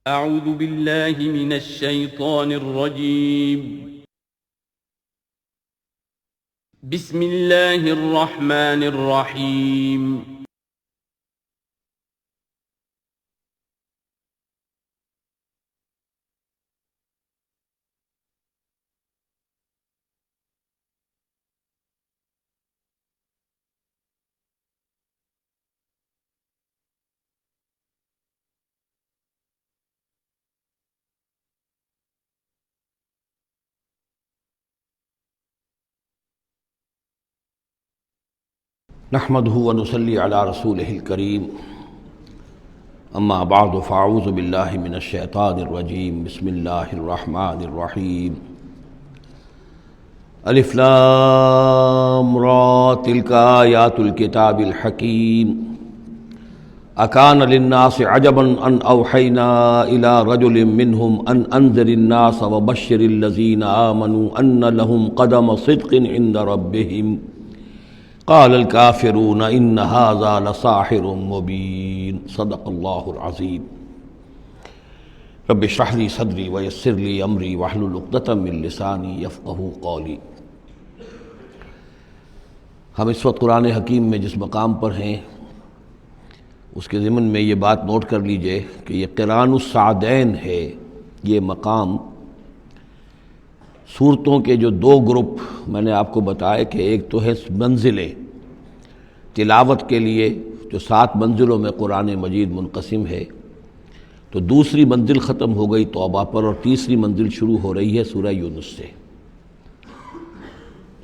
اعوذ باللہ من الشیطان الرجیم بسم اللہ الرحمن الرحیم نحمده ونصلي على رسوله الكريم اما بعد فاعوذ بالله من الشيطان الرجيم بسم الله الرحمن الرحيم الف لام را تلك آيات الكتاب الحكيم اكان للناس عجبا ان اوحينا الى رجل منهم ان انذر الناس وبشر الذين آمنوا ان لهم قدم صدق عند ربهم قال الكافرون ان هذا لساحر مبين صدق اللہ العظیم رب اشرح لي صدری ويسر لي امری واحلل عقدۃ من لسانی یفقہوا قولی۔ ہم اس وقت قرآن حکیم میں جس مقام پر ہیں اس کے ضمن میں یہ بات نوٹ کر لیجئے کہ یہ قران السعدین ہے۔ یہ مقام صورتوں کے جو دو گروپ میں نے آپ کو بتایا کہ ایک تو ہے منزلیں تلاوت کے لیے جو 7 منزلوں میں قرآن مجید منقسم ہے، تو دوسری منزل ختم ہو گئی توبہ پر اور تیسری منزل شروع ہو رہی ہے سورہ یونس سے۔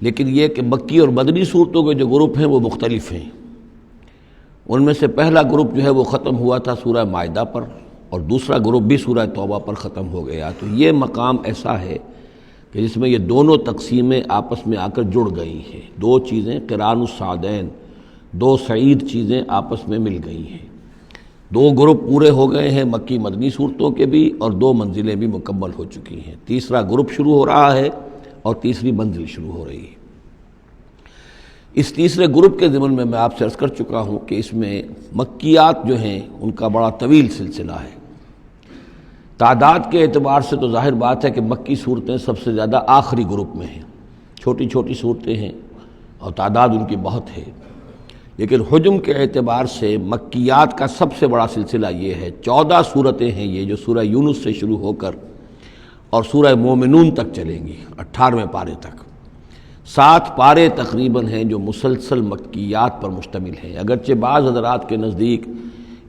لیکن یہ کہ مکی اور مدنی صورتوں کے جو گروپ ہیں وہ مختلف ہیں۔ ان میں سے پہلا گروپ جو ہے وہ ختم ہوا تھا سورہ مائدہ پر، اور دوسرا گروپ بھی سورہ توبہ پر ختم ہو گیا۔ تو یہ مقام ایسا ہے کہ جس میں یہ دونوں تقسیمیں آپس میں آ کر جڑ گئی ہیں۔ دو چیزیں قران السعدین، دو سعید چیزیں آپس میں مل گئی ہیں۔ دو گروپ پورے ہو گئے ہیں مکی مدنی صورتوں کے بھی، اور 2 منزلیں بھی مکمل ہو چکی ہیں۔ تیسرا گروپ شروع ہو رہا ہے اور تیسری منزل شروع ہو رہی ہے۔ اس تیسرے گروپ کے ضمن میں آپ سے عرض کر چکا ہوں کہ اس میں مکیات جو ہیں ان کا بڑا طویل سلسلہ ہے۔ تعداد کے اعتبار سے تو ظاہر بات ہے کہ مکی صورتیں سب سے زیادہ آخری گروپ میں ہیں، چھوٹی چھوٹی صورتیں ہیں اور تعداد ان کی بہت ہے۔ لیکن حجم کے اعتبار سے مکیات کا سب سے بڑا سلسلہ یہ ہے۔ 14 صورتیں ہیں یہ جو سورہ یونس سے شروع ہو کر اور سورہ مومنون تک چلیں گی، 18ویں پارے تک۔ 7 پارے تقریباً ہیں جو مسلسل مکیات پر مشتمل ہیں۔ اگرچہ بعض حضرات کے نزدیک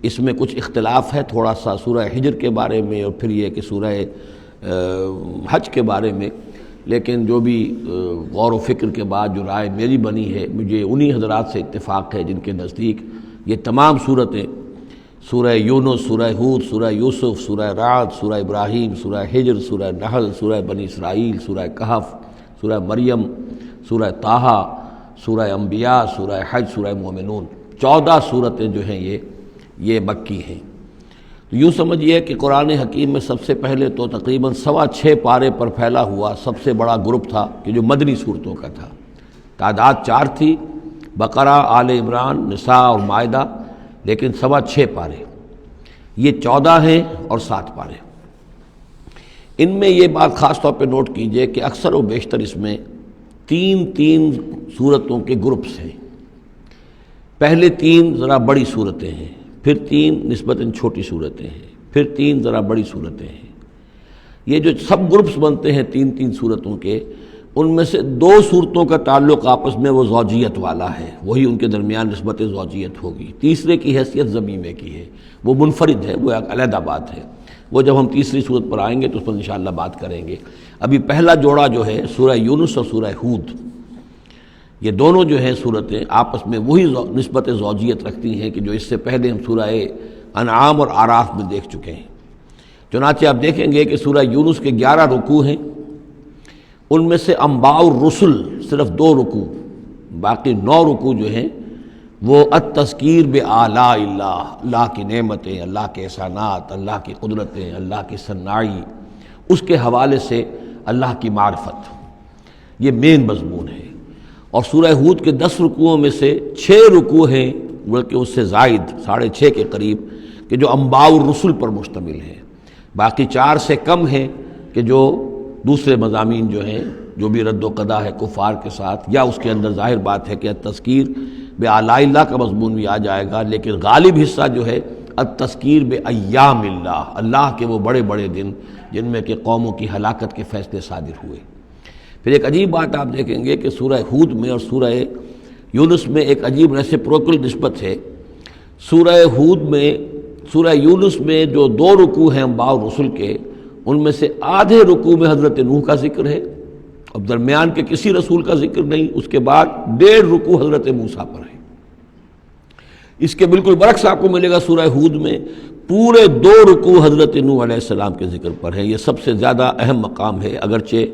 اس میں کچھ اختلاف ہے تھوڑا سا سورہ حجر کے بارے میں اور پھر یہ کہ سورہ حج کے بارے میں، لیکن جو بھی غور و فکر کے بعد جو رائے میری بنی ہے، مجھے انہی حضرات سے اتفاق ہے جن کے نزدیک یہ تمام صورتیں سورہ یونس، سورہ ہود، سورہ یوسف، سورہ رعد، سورہ ابراہیم، سورہ حجر، سورہ نحل، سورہ بنی اسرائیل، سورہ کہف، سورہ مریم، سورہ طٰہٰ، سورہ انبیاء، سورہ حج، سورہ مومنون، 14 صورتیں جو ہیں یہ مکی ہیں۔ یوں سمجھیے کہ قرآن حکیم میں سب سے پہلے تو تقریباً 6.25 پارے پر پھیلا ہوا سب سے بڑا گروپ تھا کہ جو مدنی صورتوں کا تھا۔ تعداد 4 تھی، بقرہ، آل عمران، نساء اور مائدہ، لیکن 6.25 پارے۔ یہ 14 ہیں اور 7 پارے۔ ان میں یہ بات خاص طور پہ نوٹ کیجئے کہ اکثر و بیشتر اس میں 3 صورتوں کے گروپس ہیں۔ پہلے 3 ذرا بڑی صورتیں ہیں، پھر 3 نسبتاً چھوٹی صورتیں ہیں، پھر 3 ذرا بڑی صورتیں ہیں۔ یہ جو سب گروپس بنتے ہیں 3 صورتوں کے، ان میں سے 2 صورتوں کا تعلق آپس میں وہ زوجیت والا ہے، وہی ان کے درمیان نسبت زوجیت ہوگی۔ تیسرے کی حیثیت ضمیمے کی ہے، وہ منفرد ہے، وہ ایک علیحدہ بات ہے۔ وہ جب ہم تیسری صورت پر آئیں گے تو اس پر انشاءاللہ بات کریں گے۔ ابھی پہلا جوڑا جو ہے سورہ یونس اور سورہ ہود، یہ دونوں جو ہیں صورتیں آپس میں وہی نسبت زوجیت رکھتی ہیں کہ جو اس سے پہلے ہم سورہ انعام اور اعراف میں دیکھ چکے ہیں۔ چنانچہ آپ دیکھیں گے کہ سورہ یونس کے 11 رکوع ہیں، ان میں سے انباء الرسل صرف 2 رکوع، باقی 9 رکوع جو ہیں وہ التذکیر بآلاء اللہ، اللہ کی نعمتیں، اللہ کے احسانات، اللہ کی قدرتیں، اللہ کی صناعی، اس کے حوالے سے اللہ کی معرفت، یہ مین مضمون ہے۔ اور سورہ ہود کے 10 رکوعوں میں سے 6 رکوع ہیں بلکہ اس سے زائد 6.5 کے قریب کہ جو انباء الرسل پر مشتمل ہے، باقی 4 سے کم ہیں کہ جو دوسرے مضامین جو ہیں، جو بھی رد و قضا ہے کفار کے ساتھ، یا اس کے اندر ظاہر بات ہے کہ التذکیر بآلاء اللہ کا مضمون بھی آ جائے گا، لیکن غالب حصہ جو ہے التذکیر بایام اللہ، اللہ کے وہ بڑے بڑے دن جن میں کہ قوموں کی ہلاکت کے فیصلے صادر ہوئے۔ پھر ایک عجیب بات آپ دیکھیں گے کہ سورہ ہود میں اور سورہ یونس میں ایک عجیب ریسیپروکل نسبت ہے۔ سورہ ہود میں، سورہ یونس میں جو 2 رکوع ہیں انبیاء و رسل کے، ان میں سے آدھے رکوع میں حضرت نوح کا ذکر ہے، اب درمیان کے کسی رسول کا ذکر نہیں، اس کے بعد 1.5 رکوع حضرت موسیٰ پر ہے۔ اس کے بالکل برعکس آپ کو ملے گا سورہ ہود میں پورے 2 رکوع حضرت نوح علیہ السلام کے ذکر پر ہے۔ یہ سب سے زیادہ اہم مقام ہے، اگرچہ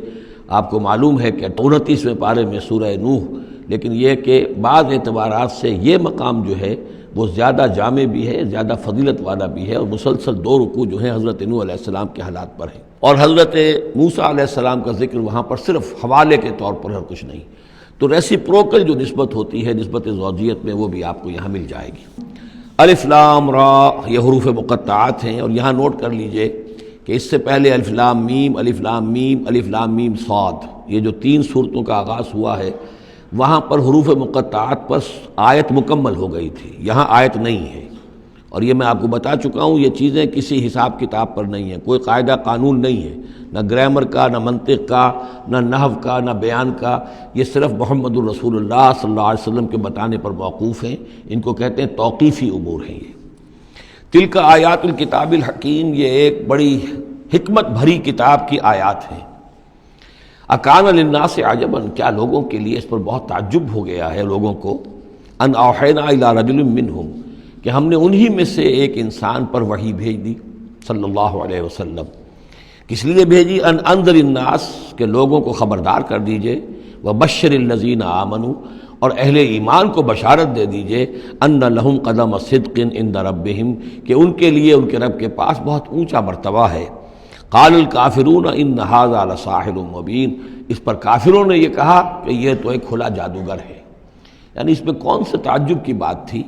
آپ کو معلوم ہے کہ 29ویں پارے میں سورہ نوح، لیکن یہ کہ بعض اعتبارات سے یہ مقام جو ہے وہ زیادہ جامع بھی ہے، زیادہ فضیلت والا بھی ہے، اور مسلسل 2 رکوع جو ہیں حضرت نوح علیہ السلام کے حالات پر ہیں، اور حضرت موسیٰ علیہ السلام کا ذکر وہاں پر صرف حوالے کے طور پر ہے، کچھ نہیں۔ تو ریسیپروکل جو نسبت ہوتی ہے، نسبت زوجیت میں، وہ بھی آپ کو یہاں مل جائے گی۔ الف لام را یہ حروف مقطعات ہیں، اور یہاں نوٹ کر لیجئے کہ اس سے پہلے الف لام میم، الف لام میم، الف لام میم صاد، یہ جو 3 صورتوں کا آغاز ہوا ہے، وہاں پر حروف مقطعات پر آیت مکمل ہو گئی تھی، یہاں آیت نہیں ہے، اور یہ میں آپ کو بتا چکا ہوں، یہ چیزیں کسی حساب کتاب پر نہیں ہیں، کوئی قاعدہ قانون نہیں ہے، نہ گرامر کا، نہ منطق کا، نہ نحو کا، نہ بیان کا، یہ صرف محمد الرسول اللہ صلی اللہ علیہ وسلم کے بتانے پر موقوف ہیں، ان کو کہتے ہیں توقیفی امور ہیں۔ یہ تلک آیات الکتاب الحکیم، یہ ایک بڑی حکمت بھری کتاب کی آیات ہیں۔ اکان للناس عجبا، کیا لوگوں کے لیے اس پر بہت تعجب ہو گیا ہے لوگوں کو، ان اوحینا الی رجل منہم، کہ ہم نے انہی میں سے ایک انسان پر وحی بھیج دی صلی اللہ علیہ وسلم۔ کس لیے بھیجی؟ ان انذر الناس، کہ لوگوں کو خبردار کر دیجئے، وبشر الذین آمنوا، اور اہل ایمان کو بشارت دے دیجئے، ان لہم قدم صدق عند ربہم، کہ ان کے لیے ان کے رب کے پاس بہت اونچا مرتبہ ہے۔ قال الکافرون ان ھذا لساحر مبین، اس پر کافروں نے یہ کہا کہ یہ تو ایک کھلا جادوگر ہے۔ یعنی اس میں کون سے تعجب کی بات تھی؟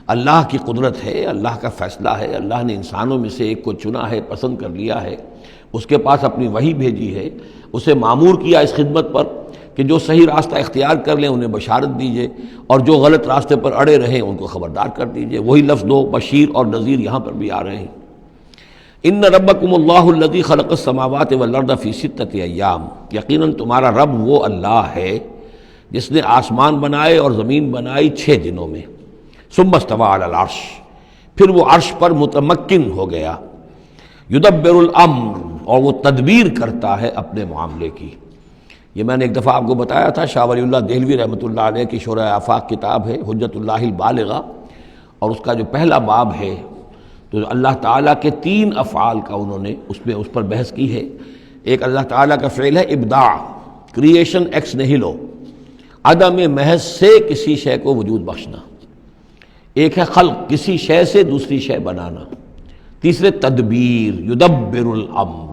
اللہ کی قدرت ہے، اللہ کا فیصلہ ہے، اللہ نے انسانوں میں سے ایک کو چنا ہے، پسند کر لیا ہے، اس کے پاس اپنی وحی بھیجی ہے، اسے مامور کیا اس خدمت پر کہ جو صحیح راستہ اختیار کر لیں انہیں بشارت دیجئے، اور جو غلط راستے پر اڑے رہیں ان کو خبردار کر دیجئے۔ وہی لفظ دو، بشیر اور نذیر، یہاں پر بھی آ رہے ہیں۔ ان ربکم اللہ الذی خلق السماوات والارض فی 6 ایام، یقیناً تمہارا رب وہ اللہ ہے جس نے آسمان بنائے اور زمین بنائی 6 دنوں میں۔ ثم استوى علی العرش، پھر وہ عرش پر متمکن ہو گیا۔ یدبر الامر، اور وہ تدبیر کرتا ہے اپنے معاملے کی۔ یہ میں نے ایک دفعہ آپ کو بتایا تھا، شاہ ولی اللہ دہلوی رحمۃ اللہ علیہ کی شرح آفاق کتاب ہے حجت اللہ البالغہ، اور اس کا جو پہلا باب ہے تو اللہ تعالیٰ کے 3 افعال کا انہوں نے اس پر بحث کی ہے۔ ایک اللہ تعالیٰ کا فعل ہے ابداع، کریشن ایکس نہیلو، عدم محض سے کسی شے کو وجود بخشنا۔ ایک ہے خلق، کسی شے سے دوسری شے بنانا۔ تیسرے تدبیر، یدبر الامر،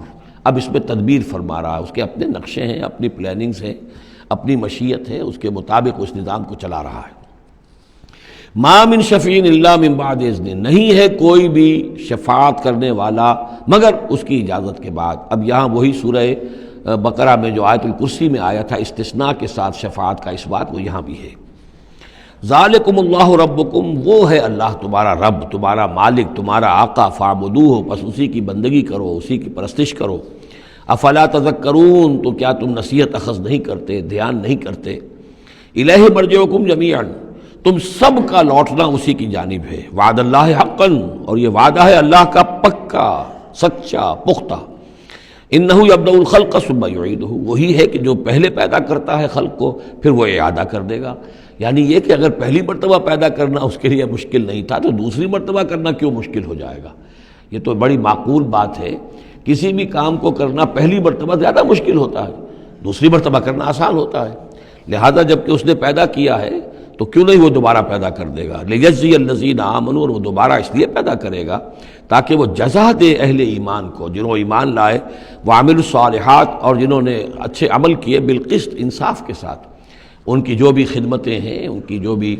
اب اس میں تدبیر فرما رہا ہے، اس کے اپنے نقشے ہیں، اپنی پلاننگز ہیں، اپنی مشیت ہے، اس کے مطابق اس نظام کو چلا رہا ہے۔ ما من شفیع الا من بعد اذن، نہیں ہے کوئی بھی شفاعت کرنے والا مگر اس کی اجازت کے بعد۔ اب یہاں وہی سورہ بقرہ میں جو آیت الکرسی میں آیا تھا استثناء کے ساتھ شفاعت کا اس بات، وہ یہاں بھی ہے۔ ذالکم اللہ ربکم، وہ ہے اللہ تمہارا رب، تمہارا مالک، تمہارا آقا، فاعبدوہ، پس اسی کی بندگی کرو، اسی کی پرستش کرو۔ افلا تذکرون، تو کیا تم نصیحت اخذ نہیں کرتے، دھیان نہیں کرتے۔ الیہ مرجعکم جمیعا، تم سب کا لوٹنا اسی کی جانب ہے۔ وعد اللہ حقا، اور یہ وعدہ ہے اللہ کا پکا، سچا، پختہ۔ انہ یبدأ الخلق ثم یعیدہ، وہی ہے کہ جو پہلے پیدا کرتا ہے خلق کو پھر وہ اعادہ کر دے گا۔ یعنی یہ کہ اگر پہلی مرتبہ پیدا کرنا اس کے لیے مشکل نہیں تھا تو دوسری مرتبہ کرنا کیوں مشکل ہو جائے گا؟ یہ تو بڑی معقول بات ہے۔ کسی بھی کام کو کرنا پہلی مرتبہ زیادہ مشکل ہوتا ہے، دوسری مرتبہ کرنا آسان ہوتا ہے۔ لہذا جب کہ اس نے پیدا کیا ہے تو کیوں نہیں وہ دوبارہ پیدا کر دے گا۔ لیجزی الذین آمنوا، اور وہ دوبارہ اس لیے پیدا کرے گا تاکہ وہ جزا دے اہل ایمان کو، جنہوں ایمان لائے، وعملوا الصالحات، اور جنہوں نے اچھے عمل کیے، بالقسط، انصاف کے ساتھ۔ ان کی جو بھی خدمتیں ہیں، ان کی جو بھی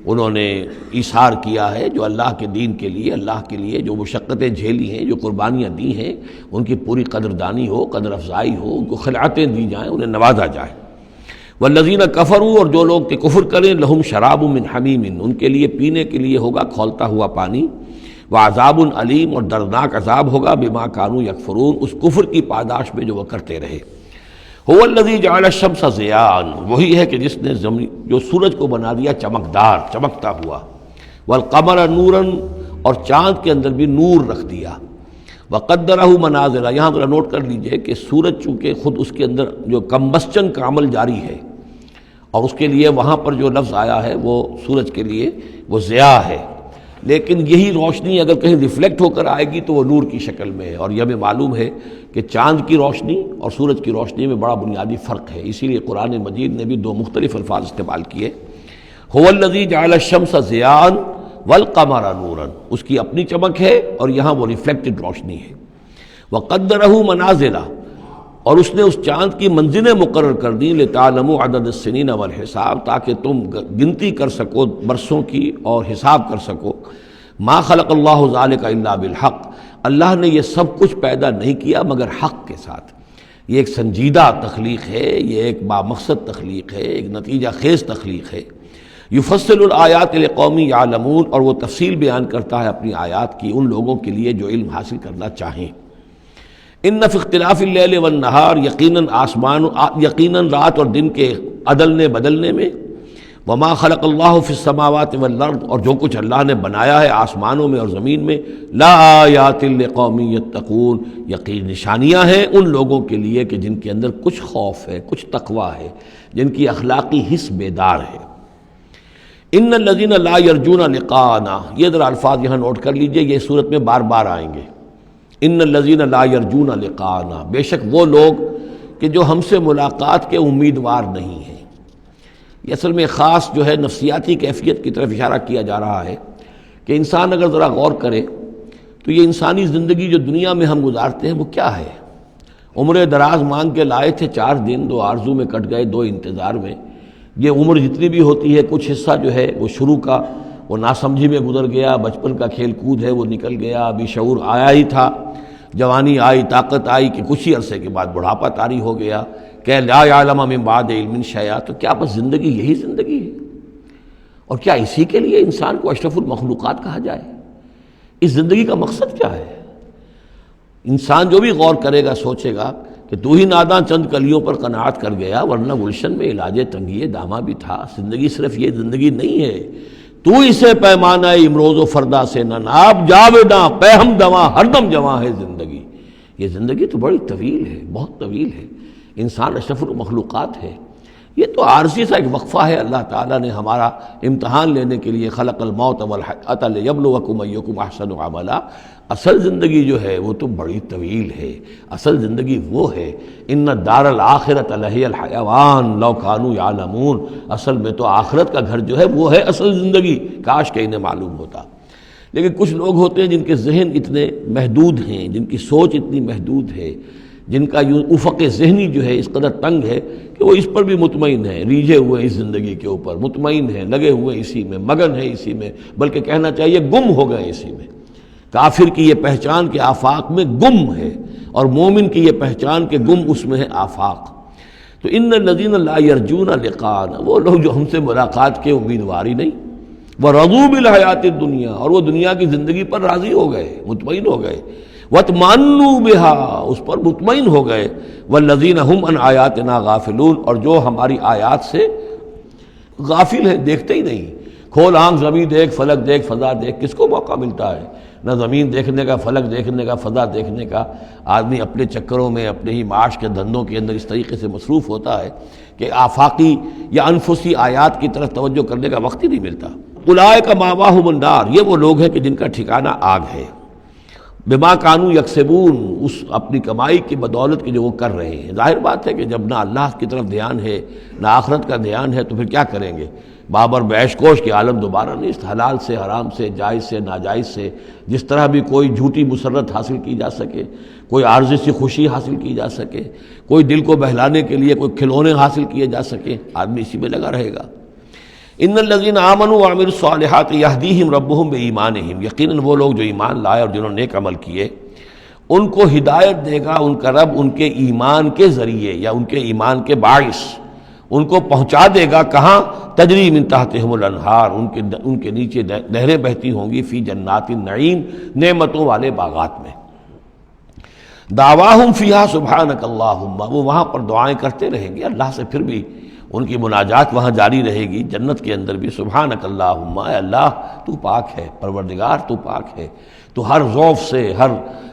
انہوں نے ایثار کیا ہے، جو اللہ کے دین کے لیے، اللہ کے لیے جو مشقتیں جھیلی ہیں، جو قربانیاں دی ہیں، ان کی پوری قدردانی ہو، قدر افزائی ہو، ان کو خلعتیں دی جائیں، انہیں نوازا جائے۔ والذین کفروا، اور جو لوگ کہ کفر کریں، لہم شراب من حمیم، ان کے لیے پینے کے لیے ہوگا کھولتا ہوا پانی، وعذاب علیم، اور دردناک عذاب ہوگا بما کانوا یکفرون، اس کفر کی پاداش میں جو وہ کرتے رہے۔ هو الذی جعل الشمس ضیاء، وہی ہے کہ جس نے جو سورج کو بنا دیا چمکدار، چمکتا ہوا، والقمر نورا، اور چاند کے اندر بھی نور رکھ دیا، وقدرہ منازل، یہاں ذرا نوٹ کر لیجئے کہ سورج چونکہ خود اس کے اندر جو کمبسچن کا عمل جاری ہے، اور اس کے لیے وہاں پر جو لفظ آیا ہے وہ سورج کے لیے وہ ضیاء ہے، لیکن یہی روشنی اگر کہیں ریفلیکٹ ہو کر آئے گی تو وہ نور کی شکل میں ہے، اور یہ ہمیں معلوم ہے کہ چاند کی روشنی اور سورج کی روشنی میں بڑا بنیادی فرق ہے، اسی لیے قرآن مجید نے بھی دو مختلف الفاظ استعمال کیے۔ هو الذی جعل الشمس ضیاء والقمر نورا، اس کی اپنی چمک ہے اور یہاں وہ ریفلیکٹڈ روشنی ہے۔ وقدرہ منازل، اور اس نے اس چاند کی منزلیں مقرر کر دیں، لتعلموا عدد السنین والحساب، تاکہ تم گنتی کر سکو برسوں کی اور حساب کر سکو۔ ما خلق اللہ ذلک الا بالحق، اللہ نے یہ سب کچھ پیدا نہیں کیا مگر حق کے ساتھ۔ یہ ایک سنجیدہ تخلیق ہے، یہ ایک بامقصد تخلیق ہے، ایک نتیجہ خیز تخلیق ہے۔ یفصل الآیات لقوم یعلمون، اور وہ تفصیل بیان کرتا ہے اپنی آیات کی ان لوگوں کے لیے جو علم حاصل کرنا چاہیں۔ ان فی اختلاف اللیل والنہار، یقیناً رات اور دن کے عدلنے بدلنے میں، وما خلق اللہ فی السماوات والارض، اور جو کچھ اللہ نے بنایا ہے آسمانوں میں اور زمین میں، لا آیات لقوم یتقون، یقین نشانیاں ہیں ان لوگوں کے لیے کہ جن کے اندر کچھ خوف ہے، کچھ تقویٰ ہے، جن کی اخلاقی حس بیدار ہے۔ ان الذین لا یرجون لقاءنا، یہ ذرا الفاظ یہاں نوٹ کر لیجئے، یہ صورت میں بار بار آئیں گے۔ ان الذین لا یرجون لقاءنا، بے شک وہ لوگ کہ جو ہم سے ملاقات کے امیدوار نہیں ہیں۔ یہ اصل میں خاص جو ہے نفسیاتی کیفیت کی طرف اشارہ کیا جا رہا ہے کہ انسان اگر ذرا غور کرے تو یہ انسانی زندگی جو دنیا میں ہم گزارتے ہیں وہ کیا ہے؟ عمر دراز مانگ کے لائے تھے 4 دن، 2 آرزو میں کٹ گئے 2 انتظار میں۔ یہ عمر جتنی بھی ہوتی ہے کچھ حصہ جو ہے وہ شروع کا وہ ناسمجھی میں گزر گیا، بچپن کا کھیل کود ہے وہ نکل گیا، ابھی شعور آیا ہی تھا، جوانی آئی، طاقت آئی کہ کچھ ہی عرصے کے بعد بڑھاپا طاری ہو گیا، کہ لا یعلم من بعد علم شیئا۔ تو کیا بس زندگی یہی زندگی ہے؟ اور کیا اسی کے لیے انسان کو اشرف المخلوقات کہا جائے؟ اس زندگی کا مقصد کیا ہے؟ انسان جو بھی غور کرے گا سوچے گا کہ تو ہی ناداں چند کلیوں پر قناعت کر گیا، ورنہ گلشن میں علاج تنگی دامہ بھی تھا۔ زندگی صرف یہ زندگی نہیں ہے، تو اسے پیمانہ امروز و فردا سے نہ ناب، جاویداں پہ ہم دواں ہر دم جواں ہے زندگی۔ یہ زندگی تو بڑی طویل ہے، بہت طویل ہے، انسان اشرف المخلوقات ہے۔ یہ تو عارضی سا ایک وقفہ ہے، اللہ تعالیٰ نے ہمارا امتحان لینے کے لیے خلق الموت والحیاۃ لیبلوکم ایکم احسن عملا۔ اصل زندگی جو ہے وہ تو بڑی طویل ہے، اصل زندگی وہ ہے، ان دار الآخرۃ لہی الحیوان لو کانوا یعلمون، اصل میں تو آخرت کا گھر جو ہے وہ ہے اصل زندگی، کاش کہ انہیں معلوم ہوتا۔ لیکن کچھ لوگ ہوتے ہیں جن کے ذہن اتنے محدود ہیں، جن کی سوچ اتنی محدود ہے، جن کا افق ذہنی جو ہے اس قدر تنگ ہے کہ وہ اس پر بھی مطمئن ہیں، ریجھے ہوئے اس زندگی کے اوپر مطمئن ہیں، لگے ہوئے اسی میں، مگن ہے اسی میں، بلکہ کہنا چاہیے گم ہو گئے اسی میں۔ کافر کی یہ پہچان کے آفاق میں گم ہے، اور مومن کی یہ پہچان کے گم اس میں ہے آفاق۔ تو ان الذین لا یرجون لقاءنا، وہ لوگ جو ہم سے ملاقات کے امیدوار ہی نہیں، ورضوا بالحیات الدنیا، اور وہ دنیا کی زندگی پر راضی ہو گئے، مطمئن ہو گئے، واطمأنوا بها، اس پر مطمئن ہو گئے، والذین هم عن آیاتنا غافلون، اور جو ہماری آیات سے غافل ہے، دیکھتے ہی نہیں۔ کھول آنکھ، زمین دیکھ، فلک دیکھ، فضا دیکھ، کس کو موقع ملتا ہے؟ نہ زمین دیکھنے کا، فلک دیکھنے کا، فضا دیکھنے کا۔ آدمی اپنے چکروں میں، اپنے ہی معاش کے دھندوں کے اندر اس طریقے سے مصروف ہوتا ہے کہ آفاقی یا انفسی آیات کی طرف توجہ کرنے کا وقت ہی نہیں ملتا۔ اولئک مأواہم النار، یہ وہ لوگ ہیں کہ جن کا ٹھکانہ آگ ہے، بما کانوا یکسبون، اس اپنی کمائی کی بدولت کے جو وہ کر رہے ہیں۔ ظاہر بات ہے کہ جب نہ اللہ کی طرف دھیان ہے نہ آخرت کا دھیان ہے تو پھر کیا کریں گے؟ بابر بیش کوش کے عالم دوبارہ نہیں، حلال سے، حرام سے، جائز سے، ناجائز سے، جس طرح بھی کوئی جھوٹی مسرت حاصل کی جا سکے، کوئی عارضی سی خوشی حاصل کی جا سکے، کوئی دل کو بہلانے کے لیے کوئی کھلونے حاصل کیے جا سکے، آدمی اسی میں لگا رہے گا۔ ان الذین آمنوا وعملوا الصالحات یہدیہم ربہم بایمانہم، یقیناً وہ لوگ جو ایمان لائے اور جنہوں نے نیک عمل کیے ان کو ہدایت دے گا ان کا رب ان کے ایمان کے ذریعے یا ان کے ایمان کے باعث، ان کو پہنچا دے گا کہاں؟ تجری من تحتہم الانہار، ان کے نیچے نہریں بہتی ہوں گی، فی جنات النعیم، نعمتوں والے باغات میں۔ دعواہم فیہا سبحانک اللہم، وہ وہاں پر دعائیں کرتے رہیں گے اللہ سے، پھر بھی ان کی مناجات وہاں جاری رہے گی، جنت کے اندر بھی سبحانک اللہم، اے اللہ تو پاک ہے، پروردگار تو پاک ہے، تو ہر ضعف سے،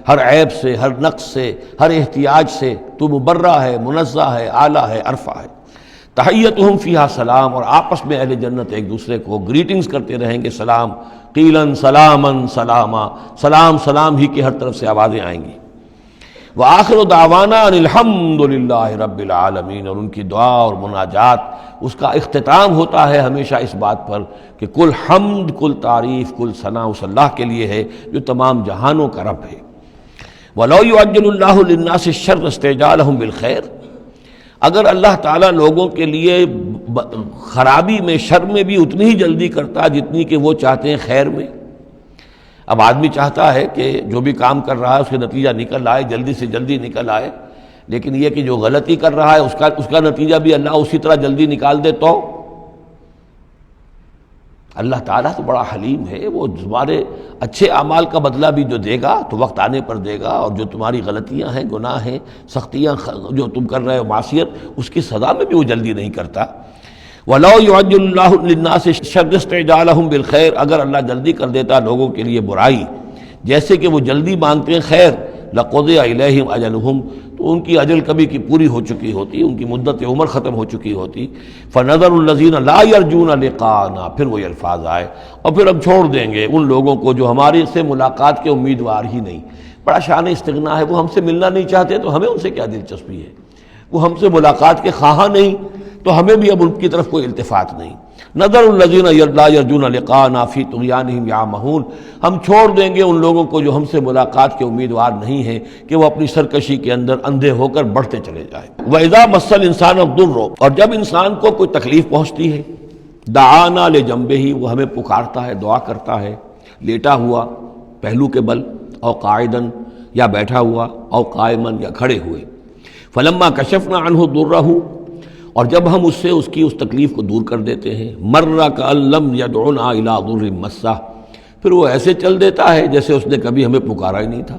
ہر عیب سے، ہر نقص سے، ہر احتیاج سے تو مبرہ ہے، منزہ ہے، اعلیٰ ہے، عرفہ ہے۔ تحیتہم فیہا سلام، اور آپس میں اہل جنت ایک دوسرے کو گریٹنگز کرتے رہیں گے، سلام، قیلاً سلاماً سلاما، سلام سلام ہی کی ہر طرف سے آوازیں آئیں گی۔ وآخر دعوانا ان الحمد للہ رب العالمین، اور ان کی دعا اور مناجات اس کا اختتام ہوتا ہے ہمیشہ اس بات پر کہ کل حمد، کل تعریف، کل ثنا اس اللہ کے لیے ہے جو تمام جہانوں کا رب ہے۔ وَلَوْ يُعَجِّلُ اللَّهُ لِلنَّاسِ الشَّرَّ اسْتِعْجَالَهُم بِالْخَيْرِ، اگر اللہ تعالیٰ لوگوں کے لیے خرابی میں، شر میں بھی اتنی ہی جلدی کرتا جتنی کہ وہ چاہتے ہیں خیر میں۔ اب آدمی چاہتا ہے کہ جو بھی کام کر رہا ہے اس کا نتیجہ نکل آئے، جلدی سے جلدی نکل آئے، لیکن یہ کہ جو غلطی کر رہا ہے اس کا نتیجہ بھی اللہ اسی طرح جلدی نکال دے تو اللہ تعالیٰ تو بڑا حلیم ہے، وہ تمہارے اچھے اعمال کا بدلہ بھی جو دے گا تو وقت آنے پر دے گا، اور جو تمہاری غلطیاں ہیں، گناہ ہیں، سختیاں جو تم کر رہے ہو، معصیت، اس کی سزا میں بھی وہ جلدی نہیں کرتا۔ وَلَوْ يُعَجِّلُ اللَّهُ لِلنَّاسِ الشَّرَّ اسْتِعْجَالَهُم بِالْخَيْرِ، اگر اللہ جلدی کر دیتا لوگوں کے لیے برائی جیسے کہ وہ جلدی مانگتے ہیں خیر، لَقُضِيَ إِلَيْهِمْ أَجَلُهُمْ، تو ان کی اجل کبھی کی پوری ہو چکی ہوتی، ان کی مدت عمر ختم ہو چکی ہوتی۔ فَنَذَرُ الَّذِينَ لَا يَرْجُونَ لِقَاءَنَا، پھر وہ الفاظ آئے، اور پھر ہم چھوڑ دیں گے ان لوگوں کو جو ہمارے سے ملاقات کے امیدوار ہی نہیں۔ بڑا شان استغنا ہے، وہ ہم سے ملنا نہیں چاہتے تو ہمیں ان سے کیا دلچسپی ہے، وہ ہم سے ملاقات کے خواہاں نہیں تو ہمیں بھی اب ان کی طرف کوئی التفات نہیں۔ نذر الذین لا یرجون لقاءنا فی طغیانہم یعمہون، ہم چھوڑ دیں گے ان لوگوں کو جو ہم سے ملاقات کے امیدوار نہیں ہیں کہ وہ اپنی سرکشی کے اندر اندھے ہو کر بڑھتے چلے جائیں۔ وَإِذَا مَسَّ الْإِنسَانَ الضُّرُّ، اور جب انسان کو کوئی تکلیف پہنچتی ہے، دعانا لجنبہ، وہ ہمیں پکارتا ہے، دعا کرتا ہے، لیٹا ہوا پہلو کے بل، او قاعدن، یا بیٹھا ہوا، او قائمن، یا کھڑے ہوئے۔ فلما کشفنا عنہ ضرہ، اور جب ہم اس سے اس کی اس تکلیف کو دور کر دیتے ہیں، مر کأن لم یدعنا الی ضر مسہ، پھر وہ ایسے چل دیتا ہے جیسے اس نے کبھی ہمیں پکارا ہی نہیں تھا،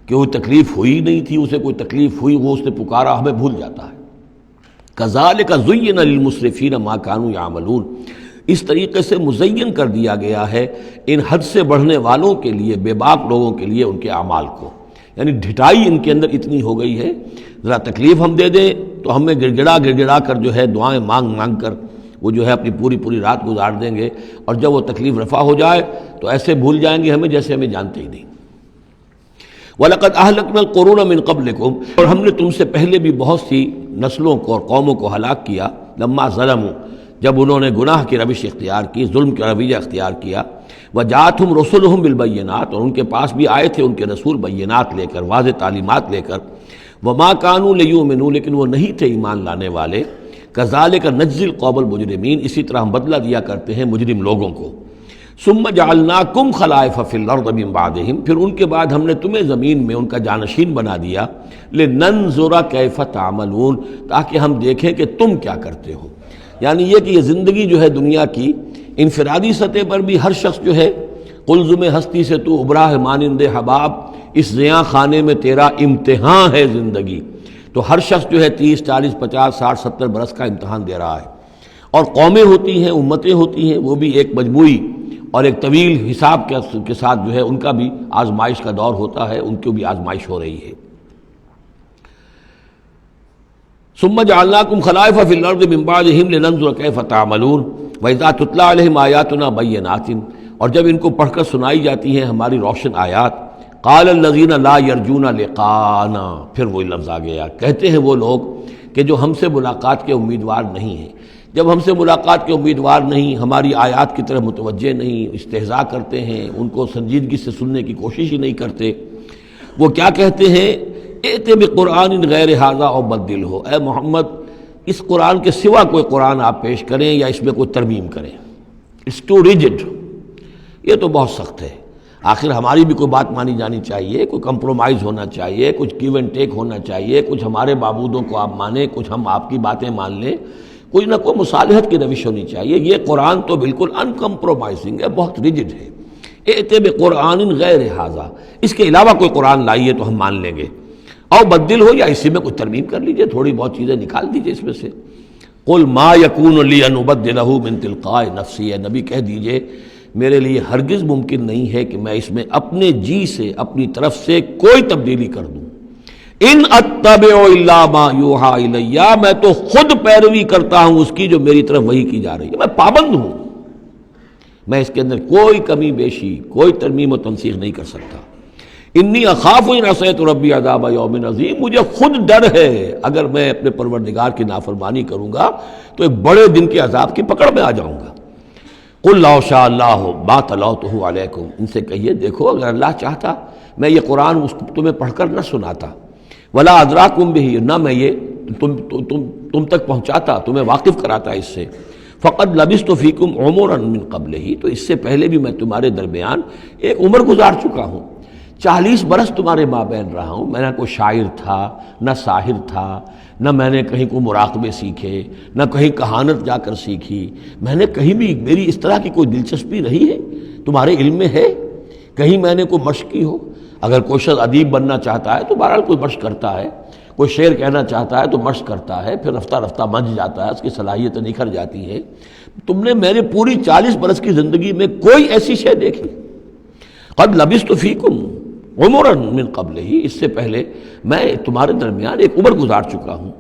کہ وہ تکلیف ہوئی نہیں تھی، اسے کوئی تکلیف ہوئی، وہ اس نے پکارا، ہمیں بھول جاتا ہے۔ کذالک زین للمسرفین ما کانوا یعملون، اس طریقے سے مزین کر دیا گیا ہے ان حد سے بڑھنے والوں کے لیے، بے باک لوگوں کے لیے، ان کے اعمال کو، یعنی ڈھٹائی ان کے اندر اتنی ہو گئی ہے، ذرا تکلیف ہم دے دیں تو ہمیں گڑ گڑا کر جو ہے دعائیں مانگ کر وہ جو ہے اپنی پوری رات گزار دیں گے، اور جب وہ تکلیف رفع ہو جائے تو ایسے بھول جائیں گے ہمیں جیسے ہمیں جانتے ہی نہیں۔ وَلَقَدْ أَهْلَكْنَا الْقُرُونَ مِن قَبْلِكُمْ، اور ہم نے تم سے پہلے بھی بہت سی نسلوں کو اور قوموں کو ہلاک کیا، لما ظلموا، جب انہوں نے گناہ کی روش اختیار کی، ظلم کا رویہ اختیار کیا، وَجَاءَتْهُمْ رُسُلُهُم بِالْبَيِّنَاتِ، اور ان کے پاس بھی آئے تھے ان کے رسول بینات لے کر، واضح تعلیمات لے کر، وَمَا كَانُوا لِيُؤْمِنُوا، لیکن وہ نہیں تھے ایمان لانے والے، كَذَلِكَ نَجْزِي الْقَوْمَ الْمُجْرِمِينَ، اسی طرح ہم بدلہ دیا کرتے ہیں مجرم لوگوں کو۔ ثُمَّ جَعَلْنَاكُمْ خَلَائِفَ فِي الْأَرْضِ مِن بَعْدِهِمْ، پھر ان کے بعد ہم نے تمہیں زمین میں ان کا جانشین بنا دیا، لِنَنظُرَ كَيْفَ تَعْمَلُونَ، تاکہ ہم دیکھیں کہ تم کیا کرتے ہو۔ یعنی یہ کہ یہ زندگی جو ہے دنیا کی انفرادی سطح پر بھی ہر شخص جو ہے قلزم ہستی سے تو ابرا ہے مانند حباب، اس زیاں خانے میں تیرا امتحان ہے زندگی، تو ہر شخص جو ہے 30 40 50 60 70 برس کا امتحان دے رہا ہے، اور قومیں ہوتی ہیں، امتیں ہوتی ہیں، وہ بھی ایک مجموعی اور ایک طویل حساب کے ساتھ جو ہے ان کا بھی آزمائش کا دور ہوتا ہے، ان کی بھی آزمائش ہو رہی ہے۔ ثم جعلناکم خلائف فی الارض من بعدہم لننظر کیف تعملون واذا تتلی علیہم آیاتنا بینات، اور جب ان کو پڑھ کر سنائی جاتی ہیں ہماری روشن آیات، قال الذین لا یرجون لقاءنا، پھر وہی لفظ آ گیا، کہتے ہیں وہ لوگ کہ جو ہم سے ملاقات کے امیدوار نہیں ہیں۔ جب ہم سے ملاقات کے امیدوار نہیں، ہماری آیات کی طرف متوجہ نہیں، استہزاء کرتے ہیں، ان کو سنجیدگی سے سننے کی کوشش ہی نہیں کرتے، وہ کیا کہتے ہیں، ائت بقرآن غیر ھذا او بدلہ، اے محمد اس قرآن کے سوا کوئی قرآن آپ پیش کریں یا اس میں کوئی ترمیم کریں. It's too rigid. یہ تو بہت سخت ہے. آخر ہماری بھی کوئی بات مانی جانی چاہیے، کوئی کمپرومائز ہونا چاہیے، کچھ گیو اینڈ ٹیک ہونا چاہیے، کچھ ہمارے معبودوں کو آپ مانیں، کچھ ہم آپ کی باتیں مان لیں، کوئی نہ کوئی مصالحت کی روش ہونی چاہیے. یہ قرآن تو بالکل ان کمپرومائزنگ ہے، بہت ریجڈ ہے. ائت بقرآن غیر ھذا، اس کے علاوہ کوئی قرآن لائیے تو ہم مان لیں گے. اور بدل ہو یا اسی میں کوئی ترمیم کر لیجئے، تھوڑی بہت چیزیں نکال دیجئے اس میں سے. قل ما یکون لی ان ابدلہ من تلقاء نفسی، اے نبی کہہ دیجئے میرے لیے ہرگز ممکن نہیں ہے کہ میں اس میں اپنے جی سے، اپنی طرف سے کوئی تبدیلی کر دوں. ان اتبع الا ما یوحی الی، میں تو خود پیروی کرتا ہوں اس کی جو میری طرف وحی کی جا رہی ہے. میں پابند ہوں، میں اس کے اندر کوئی کمی بیشی، کوئی ترمیم و تنسیخ نہیں کر سکتا. انی اخاف ان عصیت ربی عذاب یوم عظیم، مجھے خود ڈر ہے اگر میں اپنے پروردگار کی نافرمانی کروں گا تو ایک بڑے دن کے عذاب کی پکڑ میں آ جاؤں گا. قل لو شاء اللہ ما تلوتہ علیکم، ان سے کہیے دیکھو اگر اللہ چاہتا میں یہ قرآن اس کو تمہیں پڑھ کر نہ سناتا، ولا ادراکم بہ، نہ میں یہ تم تک پہنچاتا، تمہیں واقف کراتا اس سے. فقد لبثت فیکم عمرا من قبلہ، تو اس سے پہلے بھی میں تمہارے درمیان ایک عمر گزار چکا ہوں. 40 برس تمہارے مابین رہا ہوں. میں نہ کوئی شاعر تھا، نہ ساحر تھا، نہ میں نے کہیں کوئی مراقبے سیکھے، نہ کہیں کہانت جا کر سیکھی. میں نے کہیں بھی، میری اس طرح کی کوئی دلچسپی رہی ہے تمہارے علم میں ہے؟ کہیں میں نے کوئی مشق کی ہو؟ اگر کوئی شخص ادیب بننا چاہتا ہے تو بہرحال کوئی مشق کرتا ہے، کوئی شعر کہنا چاہتا ہے تو مشق کرتا ہے، پھر رفتہ رفتہ بن جاتا ہے، اس کی صلاحیتیں نکھر جاتی ہیں. تم نے میرے پوری 40 برس کی زندگی میں کوئی ایسی شے دیکھی؟ قد لبثت فیکم عمرا من قبلہ، اس سے پہلے میں تمہارے درمیان ایک عمر گزار چکا ہوں.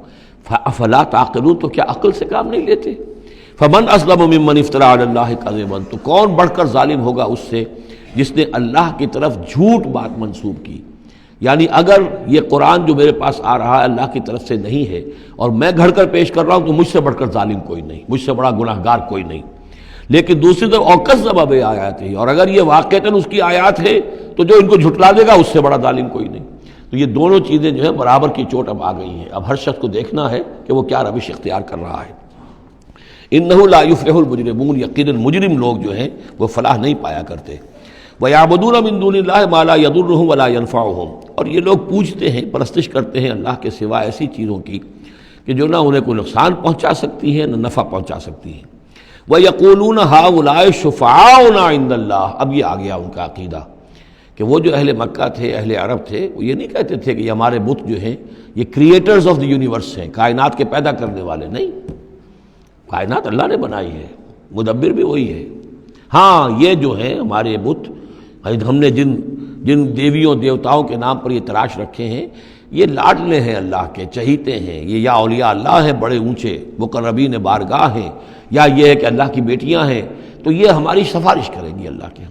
افلا تعقلون، تو کیا عقل سے کام نہیں لیتے؟ فمن اسلم ممن افترى علی اللہ کذبا، تو کون بڑھ کر ظالم ہوگا اس سے جس نے اللہ کی طرف جھوٹ بات منسوب کی. یعنی اگر یہ قرآن جو میرے پاس آ رہا ہے اللہ کی طرف سے نہیں ہے اور میں گھڑ کر پیش کر رہا ہوں تو مجھ سے بڑھ کر ظالم کوئی نہیں، مجھ سے بڑا گناہ گار کوئی نہیں. لیکن دوسری طرف اوکذب بآیاتہ، اور اگر یہ واقعتاً اس کی آیات ہے تو جو ان کو جھٹلا دے گا اس سے بڑا ظالم کوئی نہیں. تو یہ دونوں چیزیں جو ہیں برابر کی چوٹ اب آ گئی ہیں. اب ہر شخص کو دیکھنا ہے کہ وہ کیا روش اختیار کر رہا ہے. انہ لا یفلح المجرمون، یقیناً مجرم لوگ جو ہیں وہ فلاح نہیں پایا کرتے. وَيَعْبُدُونَ مِن دُونِ اللَّهِ مَا لَا يَضُرُّهُمْ وَلَا يَنفَعُهُمْ، اور یہ لوگ پوجتے ہیں، پرستش کرتے ہیں اللہ کے سوا ایسی چیزوں کی کہ جو نہ انہیں کوئی نقصان پہنچا سکتی ہیں نہ نفع پہنچا سکتی ہیں. وَيَقُولُونَ هَؤُلَاءِ شُفَعَاؤُنَا عِندَ اللَّهِ، اب یہ آ گیا ان کا عقیدہ کہ وہ جو اہل مکہ تھے، اہل عرب تھے، وہ یہ نہیں کہتے تھے کہ یہ ہمارے بت جو ہیں یہ کریٹرز آف دی یونیورس ہیں، کائنات کے پیدا کرنے والے. نہیں، کائنات اللہ نے بنائی ہے، مدبر بھی وہی ہے. ہاں یہ جو ہیں ہمارے بت، ہم نے جن دیویوں دیوتاؤں کے نام پر یہ تراش رکھے ہیں، یہ لاڈلے ہیں اللہ کے، چہیتے ہیں. یہ یا اولیاء اللہ ہیں بڑے اونچے، مقربین بارگاہ ہیں، یا یہ ہے کہ اللہ کی بیٹیاں ہیں، تو یہ ہماری سفارش کریں گی اللہ کے.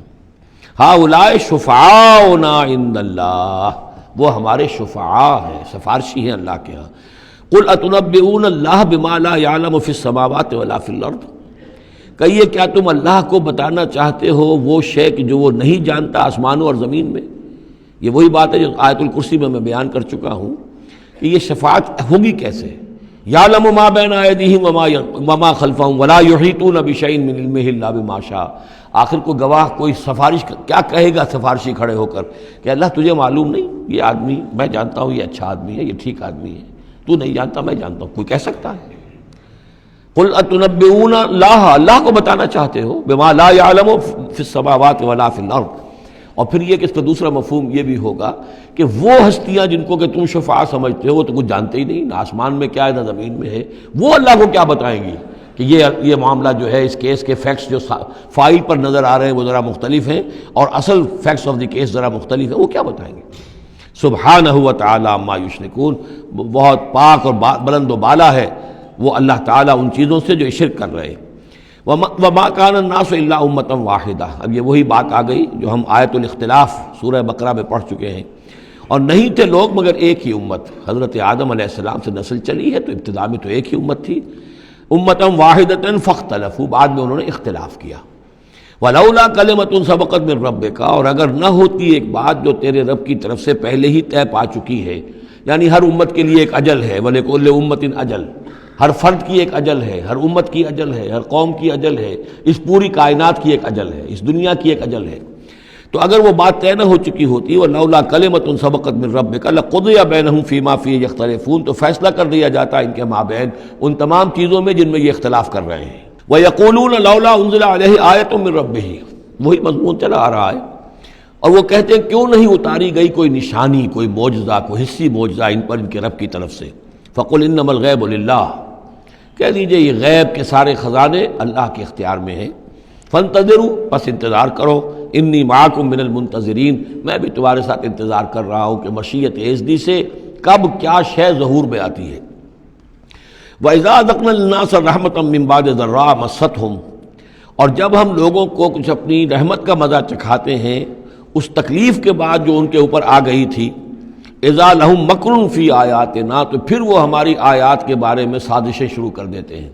ہؤلاء شفعاؤنا عند اللہ، وہ ہمارے شفعاء ہیں، سفارشی ہیں اللہ کے ہاں. قل اتنبئون اللہ بما لا يعلم فی السماوات ولا فی الارض، کہیے کیا تم اللہ کو بتانا چاہتے ہو وہ شے کہ جو وہ نہیں جانتا آسمانوں اور زمین میں؟ یہ وہی بات ہے جو آیت الکرسی میں بیان کر چکا ہوں کہ یہ شفاعت ہوگی کیسے. یعلم ما بین ایدیہم وما خلفہم ولا یحیطون بشیء من علمہ الا بما شاء. آخر کو گواہ کوئی سفارش کیا کہے گا سفارشی کھڑے ہو کر کہ اللہ تجھے معلوم نہیں یہ آدمی، میں جانتا ہوں یہ اچھا آدمی ہے، یہ ٹھیک آدمی ہے، تو نہیں جانتا میں جانتا ہوں. کوئی کہہ سکتا ہے؟ قل اتنبئون اللہ کو بتانا چاہتے ہو بما لا يعلم فی السماوات ولا فی الارض. اور پھر یہ کہ اس کا دوسرا مفہوم یہ بھی ہوگا کہ وہ ہستیاں جن کو کہ تم شفاع سمجھتے ہو وہ تو کچھ جانتے ہی نہیں، نہ آسمان میں کیا ہے نہ زمین میں ہے، وہ اللہ کو کیا بتائیں گی کہ یہ معاملہ جو ہے اس کیس کے فیکٹس جو فائل پر نظر آ رہے ہیں وہ ذرا مختلف ہیں اور اصل فیکٹس آف دی کیس ذرا مختلف ہیں، وہ کیا بتائیں گے؟ سبحانہ و تعالی عما یشرکون، بہت پاک اور بلند و بالا ہے وہ اللہ تعالیٰ ان چیزوں سے جو شرک کر رہے ہیں. وما کان الناس الا امۃ واحدہ، اب یہ وہی بات آ گئی جو ہم آیت الاختلاف سورہ بقرہ میں پڑھ چکے ہیں. اور نہیں تھے لوگ مگر ایک ہی امت، حضرت آدم علیہ السلام سے نسل چلی ہے تو ابتدا میں تو ایک ہی امت تھی. امۃ واحدۃ فاختلفوا، بعد میں انہوں نے اختلاف کیا. ولولا کلمۃ سبقت من ربک، اور اگر نہ ہوتی ایک بات جو تیرے رب کی طرف سے پہلے ہی طے پا چکی ہے، یعنی ہر امت کے لیے ایک اجل ہے، ولکل امۃ اجل، ہر فرد کی ایک اجل ہے، ہر امت کی اجل ہے، ہر قوم کی اجل ہے، اس پوری کائنات کی ایک اجل ہے، اس دنیا کی ایک اجل ہے۔ تو اگر وہ بات طے نہ ہو چکی ہوتی وَلَوْلَا كَلِمَةٌ سَبَقَتْ مِن رَبِّكَ لَقُضِيَ بَيْنَهُمْ فِي مَا فِيهِ يَخْتَلِفُونَ، تو فیصلہ کر دیا جاتا ان کے مابین ان تمام چیزوں میں جن میں یہ اختلاف کر رہے ہیں۔ وَيَقُولُونَ لَوْلَا أُنزِلَ عَلَيْهِ آيَةٌ مِّن رَبِّهِ، وہی مضمون چلا آ رہا ہے، اور وہ کہتے ہیں کیوں نہیں اتاری گئی کوئی نشانی، کوئی معجزہ، کوئی حسی معجزہ ان پر ان کے رب کی طرف سے۔ فَقُلْ إِنَّمَا الْغَيْبُ لِلَّهِ، کہہ دیجئے یہ غیب کے سارے خزانے اللہ کے اختیار میں ہیں۔ فانتظروا، پس انتظار کرو، انی معکم من المنتظرین، میں بھی تمہارے ساتھ انتظار کر رہا ہوں کہ مشیت ایزدی سے کب کیا شے ظہور میں آتی ہے۔ وَإِذَا أَذَقْنَا النَّاسَ رَحْمَةً مِّن بَعْدِ ضَرَّاءَ مَسَّتْهُمْ، اور جب ہم لوگوں کو کچھ اپنی رحمت کا مزہ چکھاتے ہیں اس تکلیف کے بعد جو ان کے اوپر آ گئی تھی، اذا لہم مکر فی آیاتنا، تو پھر وہ ہماری آیات کے بارے میں سازشیں شروع کر دیتے ہیں۔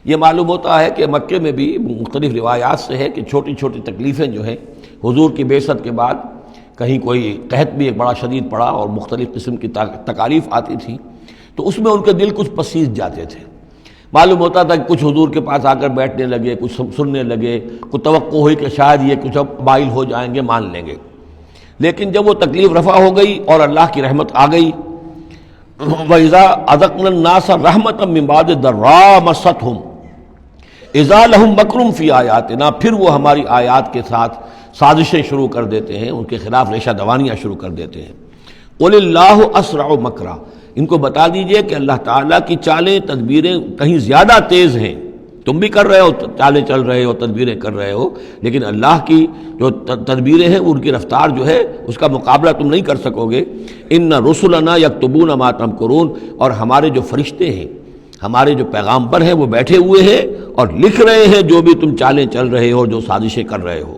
یہ معلوم ہوتا ہے کہ مکے میں بھی مختلف روایات سے ہے کہ چھوٹی چھوٹی تکلیفیں جو ہیں حضور کی بعثت کے بعد، کہیں کوئی قحط بھی ایک بڑا شدید پڑا اور مختلف قسم کی تکالیف آتی تھی، تو اس میں ان کے دل کچھ پسیج جاتے تھے۔ معلوم ہوتا تھا کہ کچھ حضور کے پاس آ کر بیٹھنے لگے، کچھ سننے لگے، کچھ توقع ہوئی کہ شاید یہ کچھ اب مائل ہو جائیں گے، مان لیں گے۔ لیکن جب وہ تکلیف رفع ہو گئی اور اللہ کی رحمت آ گئی، وَإِذَا أَذَقْنَا النَّاسَ رَحْمَةً مِّن بَعْدِ ضَرَّاءَ مَسَّتْهُمْ اذا لہم مکر فی آیاتنا، پھر وہ ہماری آیات کے ساتھ سازشیں شروع کر دیتے ہیں، ان کے خلاف ریشہ دوانیاں شروع کر دیتے ہیں۔ قل اللہ اسرع مکرا، ان کو بتا دیجئے کہ اللہ تعالیٰ کی چالیں تدبیریں کہیں زیادہ تیز ہیں۔ تم بھی کر رہے ہو، چالیں چل رہے ہو، تدبیریں کر رہے ہو، لیکن اللہ کی جو تدبیریں ہیں ان کی رفتار جو ہے اس کا مقابلہ تم نہیں کر سکو گے۔ ان رسلنا یکتبون ما تمکرون، اور ہمارے جو فرشتے ہیں، ہمارے جو پیغامبر ہیں وہ بیٹھے ہوئے ہیں اور لکھ رہے ہیں جو بھی تم چالیں چل رہے ہو، جو سازشیں کر رہے ہو۔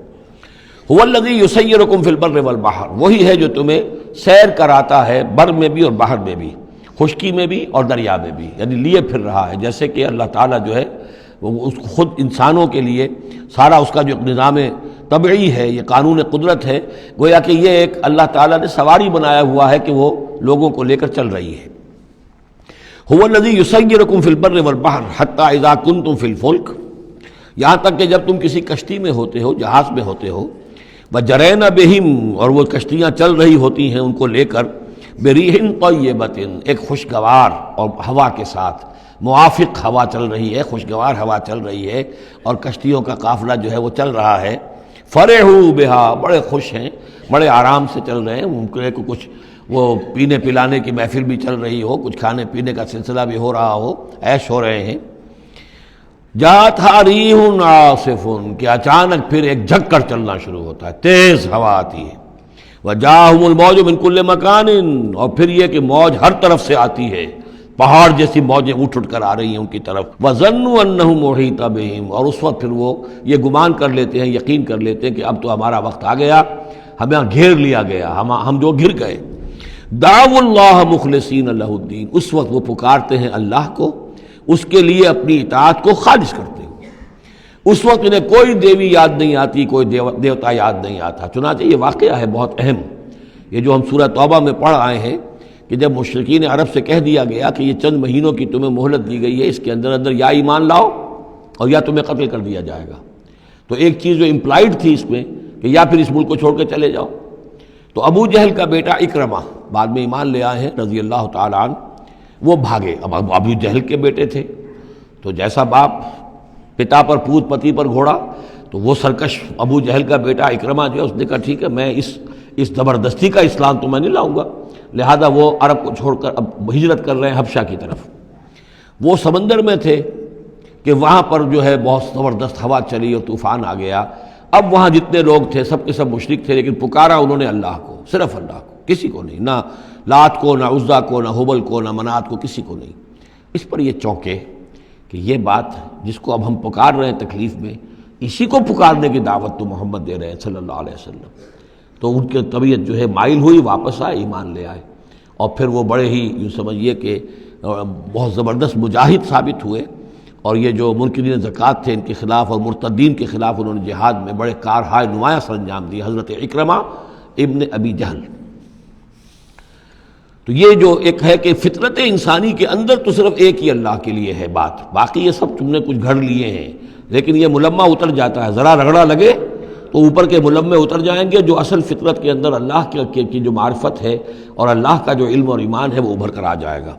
هو الذی یسیرکم فی البر والبحر، وہی ہے جو تمہیں سیر کراتا ہے بر میں بھی اور بحر میں بھی، خشکی میں بھی اور دریا میں بھی، یعنی لیے پھر رہا ہے۔ جیسے کہ اللہ تعالیٰ جو ہے وہ اس خود انسانوں کے لیے سارا اس کا جو نظام طبعی ہے، یہ قانون قدرت ہے، گویا کہ یہ ایک اللہ تعالیٰ نے سواری بنایا ہوا ہے کہ وہ لوگوں کو لے کر چل رہی ہے۔ هو الذی یسیرکم فی البر والبحر حتی اذا کنتم فی الفلک، یہاں تک کہ جب تم کسی کشتی میں ہوتے ہو، جہاز میں ہوتے ہو، وجرین بہم، اور وہ کشتیاں چل رہی ہوتی ہیں ان کو لے کر، بریح طیبۃ، ایک خوشگوار اور ہوا کے ساتھ، موافق ہوا چل رہی ہے، خوشگوار ہوا چل رہی ہے، اور کشتیوں کا قافلہ جو ہے وہ چل رہا ہے۔ فرحوا بہا، بڑے خوش ہیں، بڑے آرام سے چل رہے ہیں، ممکن کو کچھ وہ پینے پلانے کی محفل بھی چل رہی ہو، کچھ کھانے پینے کا سلسلہ بھی ہو رہا ہو، عیش ہو رہے ہیں۔ جاءتھا ریح عاصف، کہ اچانک پھر ایک جھک کر چلنا شروع ہوتا ہے، تیز ہوا آتی ہے۔ وجاءہم الموج من کل مکان، اور پھر یہ کہ موج ہر طرف سے آتی ہے، پہاڑ جیسی موجیں اٹھ کر آ رہی ہیں ان کی طرف۔ وظنوا انہ محیط بہم، اور اس وقت پھر وہ یہ گمان کر لیتے ہیں، یقین کر لیتے ہیں کہ اب تو ہمارا وقت آ گیا، ہمیں گھیر لیا گیا، ہم جو گر گئے۔ دعوا اللہ مخلصین لہ الدین، اس وقت وہ پکارتے ہیں اللہ کو، اس کے لیے اپنی اطاعت کو خالص کرتے ہوئے۔ اس وقت انہیں کوئی دیوی یاد نہیں آتی، کوئی دیوتا یاد نہیں آتا۔ چنانچہ یہ واقعہ ہے بہت اہم، یہ جو ہم سورہ توبہ میں پڑھ آئے ہیں کہ جب مشرکین عرب سے کہہ دیا گیا کہ یہ چند مہینوں کی تمہیں مہلت دی گئی ہے، اس کے اندر اندر یا ایمان لاؤ اور یا تمہیں قتل کر دیا جائے گا، تو ایک چیز جو امپلائڈ تھی اس میں کہ یا پھر اس ملک کو چھوڑ کے چلے جاؤ۔ تو ابو جہل کا بیٹا اکرمہ بعد میں ایمان لے آئے ہیں رضی اللہ تعالیٰ عنہ، وہ بھاگے۔ اب ابو جہل کے بیٹے تھے تو جیسا باپ پتا پر پوت پتی پر گھوڑا، تو وہ سرکش ابو جہل کا بیٹا اکرمہ جو ہے اس نے کہا ٹھیک ہے، میں اس زبردستی کا اسلام تو میں نہیں لاؤں گا، لہذا وہ عرب کو چھوڑ کر اب ہجرت کر رہے ہیں حبشہ کی طرف۔ وہ سمندر میں تھے کہ وہاں پر جو ہے بہت زبردست ہوا چلی اور طوفان آ گیا۔ اب وہاں جتنے لوگ تھے سب کے سب مشرک تھے، لیکن پکارا انہوں نے اللہ کو، صرف اللہ کو، کسی کو نہیں، نہ لات کو، نہ عزا کو، نہ حبل کو، نہ منات کو، کسی کو نہیں۔ اس پر یہ چونکے کہ یہ بات جس کو اب ہم پکار رہے ہیں تکلیف میں، اسی کو پکارنے کی دعوت تو محمد دے رہے ہیں صلی اللہ علیہ وسلم۔ تو ان کی طبیعت جو ہے مائل ہوئی، واپس آئے، ایمان لے آئے، اور پھر وہ بڑے ہی یوں سمجھیے کہ بہت زبردست مجاہد ثابت ہوئے، اور یہ جو منکرین زکوٰۃ تھے ان کے خلاف اور مرتدین کے خلاف انہوں نے جہاد میں بڑے کارہائے نمایاں سر انجام دیے، حضرت اکرمہ ابن ابی جہل۔ تو یہ جو ایک ہے کہ فطرت انسانی کے اندر تو صرف ایک ہی اللہ کے لیے ہے بات، باقی یہ سب تم نے کچھ گھڑ لیے ہیں، لیکن یہ ملمہ اتر جاتا ہے، ذرا رگڑا لگے تو اوپر کے ملمے اتر جائیں گے، جو اصل فطرت کے اندر اللہ کی جو معرفت ہے اور اللہ کا جو علم اور ایمان ہے وہ ابھر کر آ جائے گا۔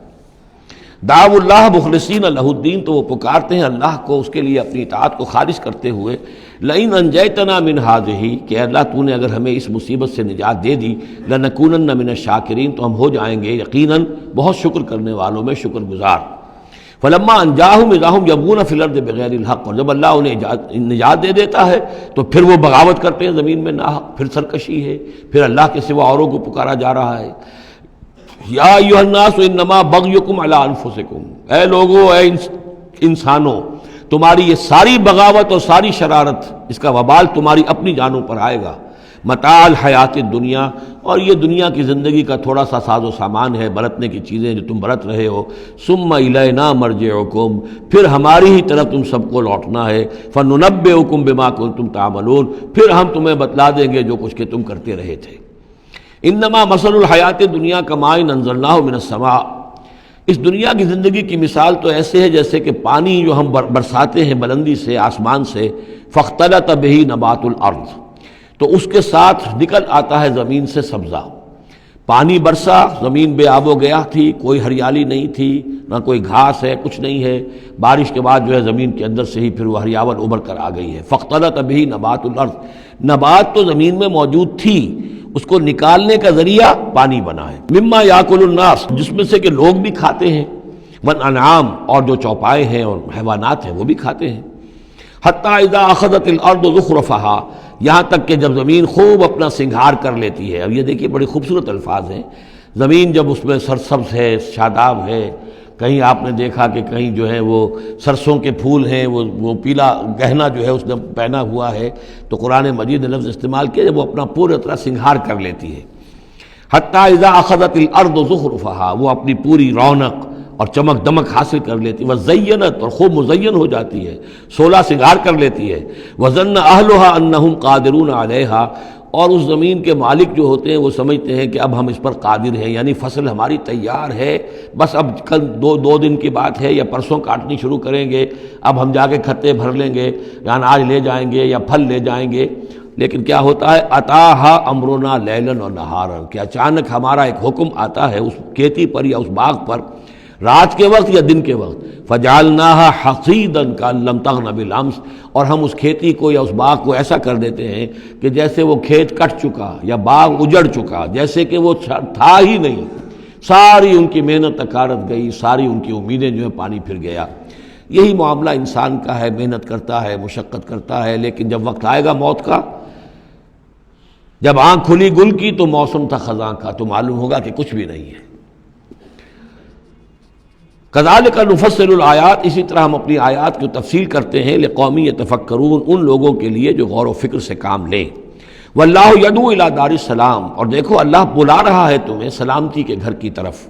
دعوا اللہ مخلصین لہ الدین، تو وہ پکارتے ہیں اللہ کو اس کے لیے اپنی اطاعت کو خالص کرتے ہوئے، لئن انجیتنا من ہذہ، کہ اللہ تو نے اگر ہمیں اس مصیبت سے نجات دے دی، لنکونن من الشاکرین، تو ہم ہو جائیں گے یقیناً بہت شکر کرنے والوں میں شکر گزار۔ فلما انجاہم اذا ہم یبغون فی الارض بغیر الحق، اور جب اللہ انہیں نجات دے دیتا ہے تو پھر وہ بغاوت کرتے ہیں زمین میں ناحق، پھر سرکشی ہے، پھر اللہ کے سوا اوروں کو پکارا جا رہا ہے۔ یا ایھا الناس انما بغیکم علی انفسکم، اے لوگو، اے انسانوں، تمہاری یہ ساری بغاوت اور ساری شرارت، اس کا وبال تمہاری اپنی جانوں پر آئے گا۔ متاع الحیات الدنیا، اور یہ دنیا کی زندگی کا تھوڑا سا ساز و سامان ہے، برتنے کی چیزیں جو تم برت رہے ہو۔ ثم الینا مرجعکم، پھر ہماری ہی طرف تم سب کو لوٹنا ہے۔ فننبئکم بما کنتم تعملون، پھر ہم تمہیں بتلا دیں گے جو کچھ کہ تم کرتے رہے تھے۔ انما مثل الحیات الدنیا کماء انزلناہ من السماء، اس دنیا کی زندگی کی مثال تو ایسے ہے جیسے کہ پانی جو ہم برساتے ہیں بلندی سے آسمان سے، فاختلط بہ نبات الارض، تو اس کے ساتھ نکل آتا ہے زمین سے سبزہ۔ پانی برسا، زمین بے آب و گیا تھی، کوئی ہریالی نہیں تھی، نہ کوئی گھاس ہے، کچھ نہیں ہے، بارش کے بعد جو ہے زمین کے اندر سے ہی پھر وہ ہریاول ابھر کر آ گئی ہے۔ فاختلط بہ نبات الارض، نبات تو زمین میں موجود تھی، اس کو نکالنے کا ذریعہ پانی بنا ہے۔ مما یاکل الناس، جس میں سے کہ لوگ بھی کھاتے ہیں، والانعام، اور جو چوپائے ہیں اور حیوانات ہیں وہ بھی کھاتے ہیں۔ حتی اذا اخذت الارض زخرفها، یہاں تک کہ جب زمین خوب اپنا سنگھار کر لیتی ہے۔ اب یہ دیکھیے بڑی خوبصورت الفاظ ہیں، زمین جب اس میں سرسبز ہے، شاداب ہے، کہیں آپ نے دیکھا کہ کہیں جو ہے وہ سرسوں کے پھول ہیں، وہ پیلا گہنا جو ہے اس نے پہنا ہوا ہے، تو قرآن مجید نے لفظ استعمال کیا جب وہ اپنا پورے طرح سنگھار کر لیتی ہے۔ حتی اذا اخذت الارض زخرفها، وہ اپنی پوری رونق اور چمک دمک حاصل کر لیتی، وزینت، اور خوب مزین ہو جاتی ہے، سولہ سنگھار کر لیتی ہے۔ وظن اہلها انہم قادرون علیہا، اور اس زمین کے مالک جو ہوتے ہیں وہ سمجھتے ہیں کہ اب ہم اس پر قادر ہیں، یعنی فصل ہماری تیار ہے، بس اب کل دو دن کی بات ہے یا پرسوں کاٹنی شروع کریں گے، اب ہم جا کے کھتے بھر لیں گے، یا اناج لے جائیں گے یا پھل لے جائیں گے۔ لیکن کیا ہوتا ہے، اتاہا امرنا لیلا و نہارا، کہ اچانک ہمارا ایک حکم آتا ہے اس کھیتی پر یا اس باغ پر، رات کے وقت یا دن کے وقت، فجعلناها حصیدا کأن لم تغن بالامس، اور ہم اس کھیتی کو یا اس باغ کو ایسا کر دیتے ہیں کہ جیسے وہ کھیت کٹ چکا یا باغ اجڑ چکا، جیسے کہ وہ تھا ہی نہیں، ساری ان کی محنت تکارت گئی، ساری ان کی امیدیں جو ہے پانی پھر گیا۔ یہی معاملہ انسان کا ہے، محنت کرتا ہے، مشقت کرتا ہے، لیکن جب وقت آئے گا موت کا، جب آنکھ کھلی گل کی تو موسم تھا خزاں کا، تو معلوم ہوگا کہ کچھ بھی نہیں ہے۔ کذالک نفصل الآیات، اسی طرح ہم اپنی آیات کی تفصیل کرتے ہیں، لقوم یتفکرون، ان لوگوں کے لیے جو غور و فکر سے کام لیں۔ واللہ یدعو الی دار السلام، اور دیکھو اللہ بلا رہا ہے تمہیں سلامتی کے گھر کی طرف۔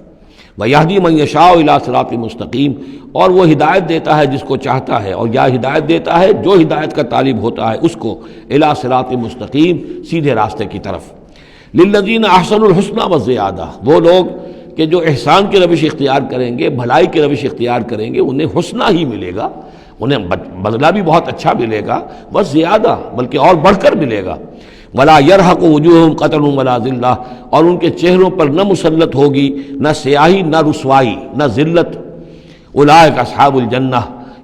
ویہدی من یشاء الی صراط مستقیم، اور وہ ہدایت دیتا ہے جس کو چاہتا ہے، اور یا ہدایت دیتا ہے جو ہدایت کا طالب ہوتا ہے اس کو، الی صراط مستقیم، سیدھے راستے کی طرف۔ للذین احسنوا الحسنی وزیادہ، وہ لوگ کہ جو احسان کی روش اختیار کریں گے، بھلائی کی روش اختیار کریں گے، انہیں حسنہ ہی ملے گا، انہیں بدلہ بھی بہت اچھا ملے گا، بس زیادہ بلکہ اور بڑھ کر ملے گا۔ ولا يرهق وجوههم قتر ولا ذلہ، اور ان کے چہروں پر نہ مسلط ہوگی نہ سیاہی نہ رسوائی نہ ذلت۔ اولئک اصحاب الجنہ،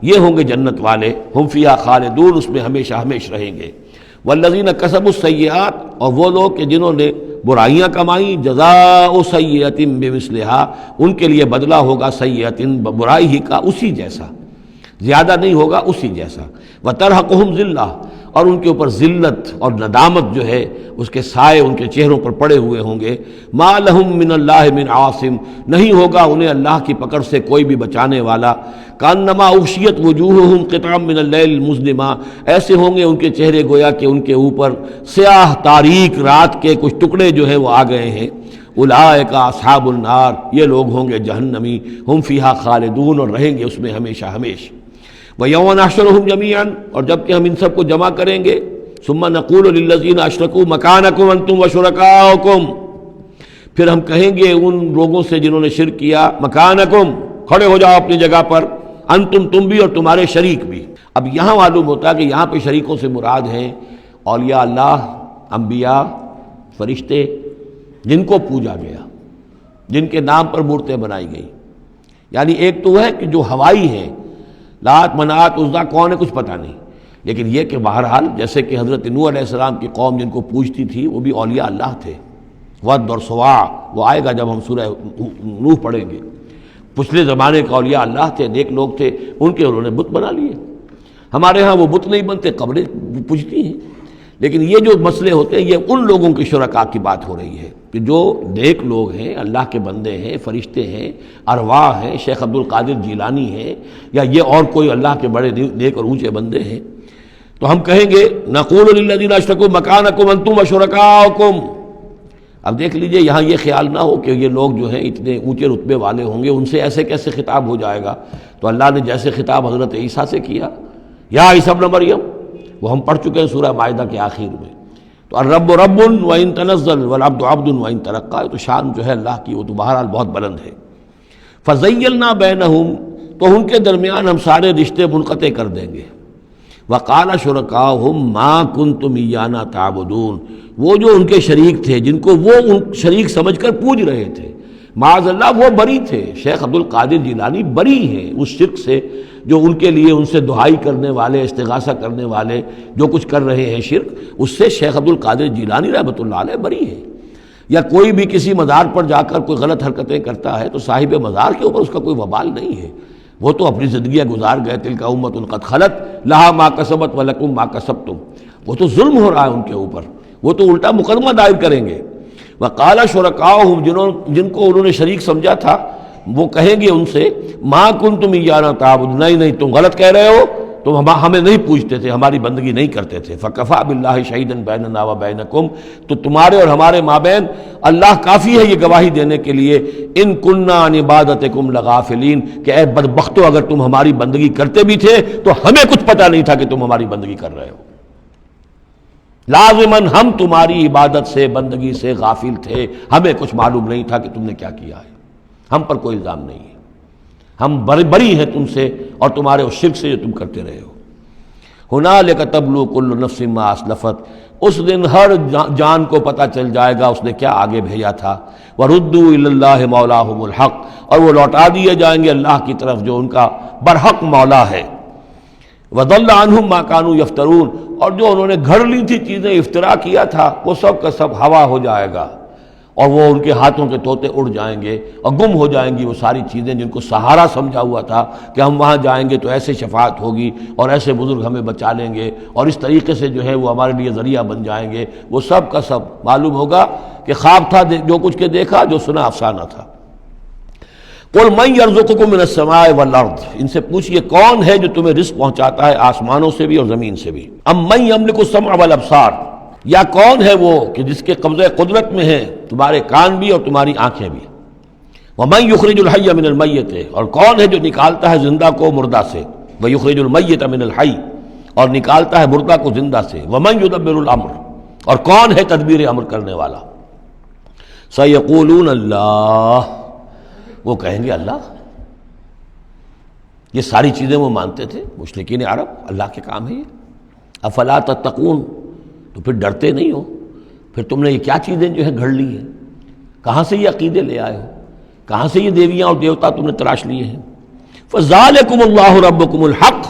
یہ ہوں گے جنت والے، ہم فیہا خالدون، اس میں ہمیشہ ہمیشہ رہیں گے۔ والذین کسبوا السیئات، اور وہ لوگ کہ جنہوں نے برائیاں کمائیں، جزاء سیئۃ بمثلہا، ان کے لیے بدلہ ہوگا سیئۃ، برائی ہی کا اسی جیسا، زیادہ نہیں ہوگا، اسی جیسا۔ وترہقہم ذلہ، اور ان کے اوپر ذلت اور ندامت جو ہے اس کے سائے ان کے چہروں پر پڑے ہوئے ہوں گے۔ ما لہم من اللہ من عاصم، نہیں ہوگا انہیں اللہ کی پکڑ سے کوئی بھی بچانے والا۔ کانما اغشیت وجوہہم قطعا من اللیل المظلمہ، ایسے ہوں گے ان کے چہرے گویا کہ ان کے اوپر سیاہ تاریک رات کے کچھ ٹکڑے جو ہیں وہ آ گئے ہیں۔ اولئک اصحاب النار، یہ لوگ ہوں گے جہنمی، ہم فیہا خالدون، اور رہیں گے اس میں ہمیشہ ہمیشہ۔ وَيَوْمَ نَحْشُرُهُمْ جَمِيعًا، اور جب کہ ہم ان سب کو جمع کریں گے، ثُمَّ نَقُولُ لِلَّذِينَ أَشْرَكُوا مَكَانَكُمْ أَنْتُمْ وَشُرَكَاؤُكُمْ، پھر ہم کہیں گے ان لوگوں سے جنہوں نے شرک کیا مکانکم، کھڑے ہو جاؤ اپنی جگہ پر، انتم، تم بھی اور تمہارے شریک بھی۔ اب یہاں معلوم ہوتا ہے کہ یہاں پہ شریکوں سے مراد ہیں اولیاء اللہ، انبیاء، فرشتے، جن کو پوجا گیا، جن کے نام پر مورتیں بنائی گئی۔ یعنی ایک تو ہے کہ جو ہوائی ہیں، لات، منات، عزا کون ہے کچھ پتہ نہیں، لیکن یہ کہ بہرحال جیسے کہ حضرت نوح علیہ السلام کی قوم جن کو پوجتی تھی وہ بھی اولیاء اللہ تھے۔ ود اور سواع وہ آئے گا جب ہم سورہ نوح پڑھیں گے۔ پچھلے زمانے کے اولیاء اللہ تھے، نیک لوگ تھے، ان کے انہوں نے بت بنا لیے۔ ہمارے ہاں وہ بت نہیں بنتے، قبریں پوجتی ہیں۔ لیکن یہ جو مسئلے ہوتے ہیں یہ ان لوگوں کے شرکاء کی بات ہو رہی ہے کہ جو نیک لوگ ہیں، اللہ کے بندے ہیں، فرشتے ہیں، ارواح ہیں، شیخ عبد القادر جیلانی ہیں، یا یہ اور کوئی اللہ کے بڑے نیک اور اونچے بندے ہیں، تو ہم کہیں گے نقول للذین اشرکوا مکانکم انتم وشرکاؤکم۔ اب دیکھ لیجئے یہاں یہ خیال نہ ہو کہ یہ لوگ جو ہیں اتنے اونچے رتبے والے ہوں گے، ان سے ایسے کیسے خطاب ہو جائے گا؟ تو اللہ نے جیسے خطاب حضرت عیسیٰ سے کیا، یا عیسیٰ ابن مریم، وہ ہم پڑھ چکے ہیں سورہ مائدہ کے آخر میں۔ تو الرب رب وان تنزل والعبد عبد وان ترقى، تو شان جو ہے اللہ کی وہ تو بہرحال بہت بلند ہے۔ فزیلنا بینہم، تو ان کے درمیان ہم سارے رشتے منقطع کر دیں گے۔ وقال شرکاؤہم ما کنتم ایانا تعبدون، وہ جو ان کے شریک تھے جن کو وہ ان شریک سمجھ کر پوج رہے تھے، معاذ اللہ وہ بری تھے۔ شیخ عبد القادر جیلانی بری ہیں اس شرک سے جو ان کے لیے ان سے دعائی کرنے والے، استغاثہ کرنے والے جو کچھ کر رہے ہیں شرک، اس سے شیخ عبد القادر جیلانی رحمۃ اللہ علیہ بری ہیں۔ یا کوئی بھی کسی مزار پر جا کر کوئی غلط حرکتیں کرتا ہے تو صاحب مزار کے اوپر اس کا کوئی وبال نہیں ہے، وہ تو اپنی زندگیاں گزار گئے، تلک امۃ قد خلت لہا ما کسبت ولکم ما کسبتم، وہ تو ظلم ہو رہا ہے ان کے اوپر، وہ تو الٹا مقدمہ دائر کریں گے۔ وقال شرکاؤہم، جن کو انہوں نے شریک سمجھا تھا، وہ کہیں گے ان سے ما کنتم ایانا تعبدون، نہیں تم غلط کہہ رہے ہو، تم ہمیں نہیں پوجتے تھے، ہماری بندگی نہیں کرتے تھے۔ فکفیٰ باللہ شہیدا بیننا وبینکم، تو تمہارے اور ہمارے مابین اللہ کافی ہے یہ گواہی دینے کے لیے، ان کننا عن عبادتکم لغافلین، کہ اے بدبختو اگر تم ہماری بندگی کرتے بھی تھے تو ہمیں کچھ پتہ نہیں تھا کہ تم ہماری بندگی کر رہے ہو۔ لازماً ہم تمہاری عبادت سے، بندگی سے غافل تھے، ہمیں کچھ معلوم نہیں تھا کہ تم نے کیا کیا ہے، ہم پر کوئی الزام نہیں ہے، ہم بری ہیں تم سے اور تمہارے اس شرک سے جو تم کرتے رہے ہو۔ ہنالک تبلو کل نفس ما اسلفت، اس دن ہر جان کو پتہ چل جائے گا اس نے کیا آگے بھیجا تھا۔ وردوا الی اللہ مولاہم الحق، اور وہ لوٹا دیے جائیں گے اللہ کی طرف جو ان کا برحق مولا ہے۔ وضل عنہم ما کانوا یفترون، اور جو انہوں نے گھڑ لی تھی چیزیں، افترا کیا تھا، وہ سب کا سب ہوا ہو جائے گا، اور وہ ان کے ہاتھوں کے طوطے اڑ جائیں گے اور گم ہو جائیں گی وہ ساری چیزیں جن کو سہارا سمجھا ہوا تھا کہ ہم وہاں جائیں گے تو ایسے شفاعت ہوگی اور ایسے بزرگ ہمیں بچا لیں گے اور اس طریقے سے جو ہے وہ ہمارے لیے ذریعہ بن جائیں گے، وہ سب کا سب معلوم ہوگا کہ خواب تھا، جو کچھ کے دیکھا، جو سنا افسانہ تھا۔ قل من یرزقکم من السماء والارض، ان سے پوچھئے کون ہے جو تمہیں رزق پہنچاتا ہے آسمانوں سے بھی اور زمین سے بھی۔ ام من یملک السمع والابصار، یا کون ہے وہ کہ جس کے قبضہ قدرت میں ہے تمہارے کان بھی اور تمہاری آنکھیں بھی۔ ومن یخرج الحی من المیت، اور کون ہے جو نکالتا ہے زندہ کو مردہ سے۔ ویخرج المیت من الحی، اور نکالتا ہے مردہ کو زندہ سے۔ ومن یدبر الامر، اور کون ہے تدبیر امر کرنے والا۔ سیقولون اللہ، وہ کہیں گے اللہ۔ یہ ساری چیزیں وہ مانتے تھے مشرکین عرب، اللہ کے کام ہے یہ۔ افلا تتقون، تو پھر ڈرتے نہیں ہو، پھر تم نے یہ کیا چیزیں جو ہے گھڑ لی ہیں، کہاں سے یہ عقیدے لے آئے ہو، کہاں سے یہ دیویاں اور دیوتا تم نے تراش لیے ہیں۔ فذالکم اللہ ربکم الحق،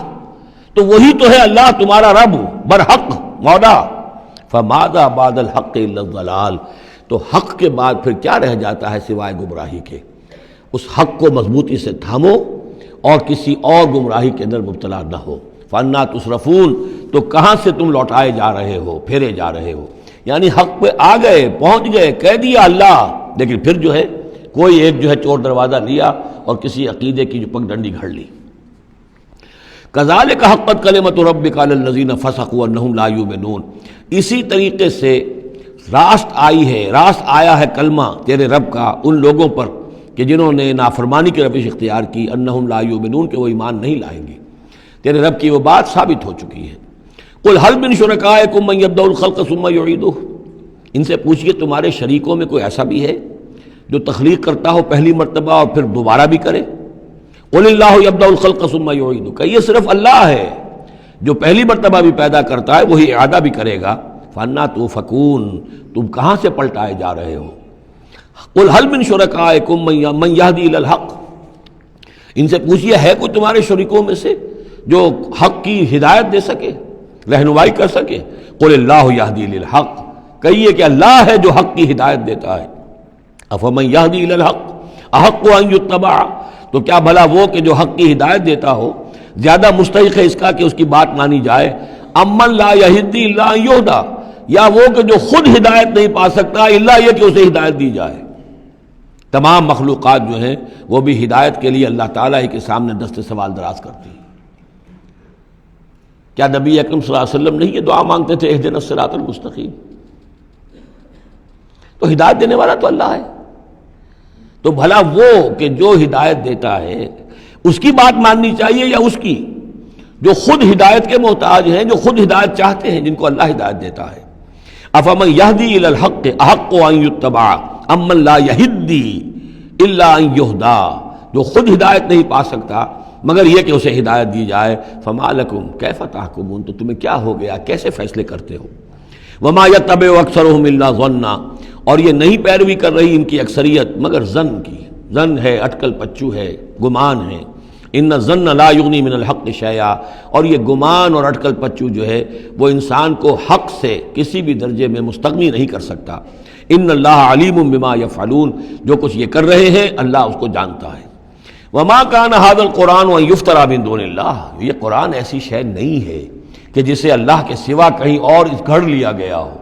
تو وہی تو ہے اللہ تمہارا رب برحق مولا۔ فماذا بعد الحق الا الضلال، تو حق کے بعد پھر کیا رہ جاتا ہے سوائے گمراہی کے۔ اس حق کو مضبوطی سے تھامو اور کسی اور گمراہی کے اندر مبتلا نہ ہو۔ فانا تصرفون، تو کہاں سے تم لوٹائے جا رہے ہو، پھیرے جا رہے ہو، یعنی حق پہ آ گئے، پہنچ گئے، کہہ دیا اللہ، لیکن پھر جو ہے کوئی ایک جو ہے چور دروازہ لیا اور کسی عقیدے کی جو پگ ڈنڈی گھڑ لی۔ کذالک حقت کلمۃ ربک علی الذین فسقوا انہم لا یؤمنون، اسی طریقے سے راست آئی ہے، راست آیا ہے کلمہ تیرے رب کا ان لوگوں پر کہ جنہوں نے نافرمانی کی روش اختیار کی، انہم لا یؤمنون، کہ وہ ایمان نہیں لائیں گے۔ تیرے رب کی وہ بات ثابت ہو چکی ہے۔ قل هل من شرکائکم من یبدأ الخلق ثم یعیدہ، ان سے پوچھئے تمہارے شریکوں میں کوئی ایسا بھی ہے جو تخلیق کرتا ہو پہلی مرتبہ اور پھر دوبارہ بھی کرے؟ قل اللہ یبدأ الخلق ثم یعیدہ، کہ یہ صرف اللہ ہے جو پہلی مرتبہ بھی پیدا کرتا ہے وہی اعادہ بھی کرے گا۔ فانا توفکون، تم کہاں سے پلٹائے جا رہے ہو؟ قل هل من شرکائکم من یہدی الی الحق، ان سے پوچھئے ہے کوئی تمہارے شریکوں میں سے جو حق کی ہدایت دے سکے، رہنمائی کر سکے؟ قل اللہ یہدی الی الحق، کہیے کہ اللہ ہے جو حق کی ہدایت دیتا ہے۔ افمن یہدی الی الحق احق ان یتبع، تو کیا بھلا وہ کہ جو حق کی ہدایت دیتا ہو زیادہ مستحق ہے اس کا کہ اس کی بات مانی جائے؟ امن لا یہدی الا ان یہدی، یا وہ کہ جو خود ہدایت نہیں پا سکتا الا یہ کہ اسے ہدایت دی جائے۔ تمام مخلوقات جو ہیں وہ بھی ہدایت کے لیے اللہ تعالیٰ ہی کے سامنے دست سوال دراز کرتی ہیں۔ کیا نبی اکرم صلی اللہ علیہ وسلم نہیں یہ دعا مانگتے تھے اہدنا الصراط المستقیم؟ تو ہدایت دینے والا تو اللہ ہے، تو بھلا وہ کہ جو ہدایت دیتا ہے اس کی بات ماننی چاہیے یا اس کی جو خود ہدایت کے محتاج ہیں، جو خود ہدایت چاہتے ہیں، جن کو اللہ ہدایت دیتا ہے؟ افمن یہدی الی الحق احق ان یتبع امن لا یہدی الا ان یہدی، جو خود ہدایت نہیں پا سکتا مگر یہ کہ اسے ہدایت دی جائے۔ فما لکم کیف تحکمون، تو تمہیں کیا ہو گیا، کیسے فیصلے کرتے ہو؟ وما یتبع اکثرهم الا ظنا، اور یہ نہیں پیروی کر رہی ان کی اکثریت مگر ظن کی، ظن ہے، اٹکل پچو ہے، گمان ہے۔ ان الظن لا یغنی من الحق شیئا، اور یہ گمان اور اٹکل پچو جو ہے وہ انسان کو حق سے کسی بھی درجے میں مستغنی نہیں کر سکتا۔ ان اللہ علیم بما یفعلون، جو کچھ یہ کر رہے ہیں اللہ اس کو جانتا ہے۔ وما کان ھذا القرآن ان یفترى من دون اللہ، یہ قرآن ایسی شے نہیں ہے کہ جسے اللہ کے سوا کہیں اور گھڑ لیا گیا ہو،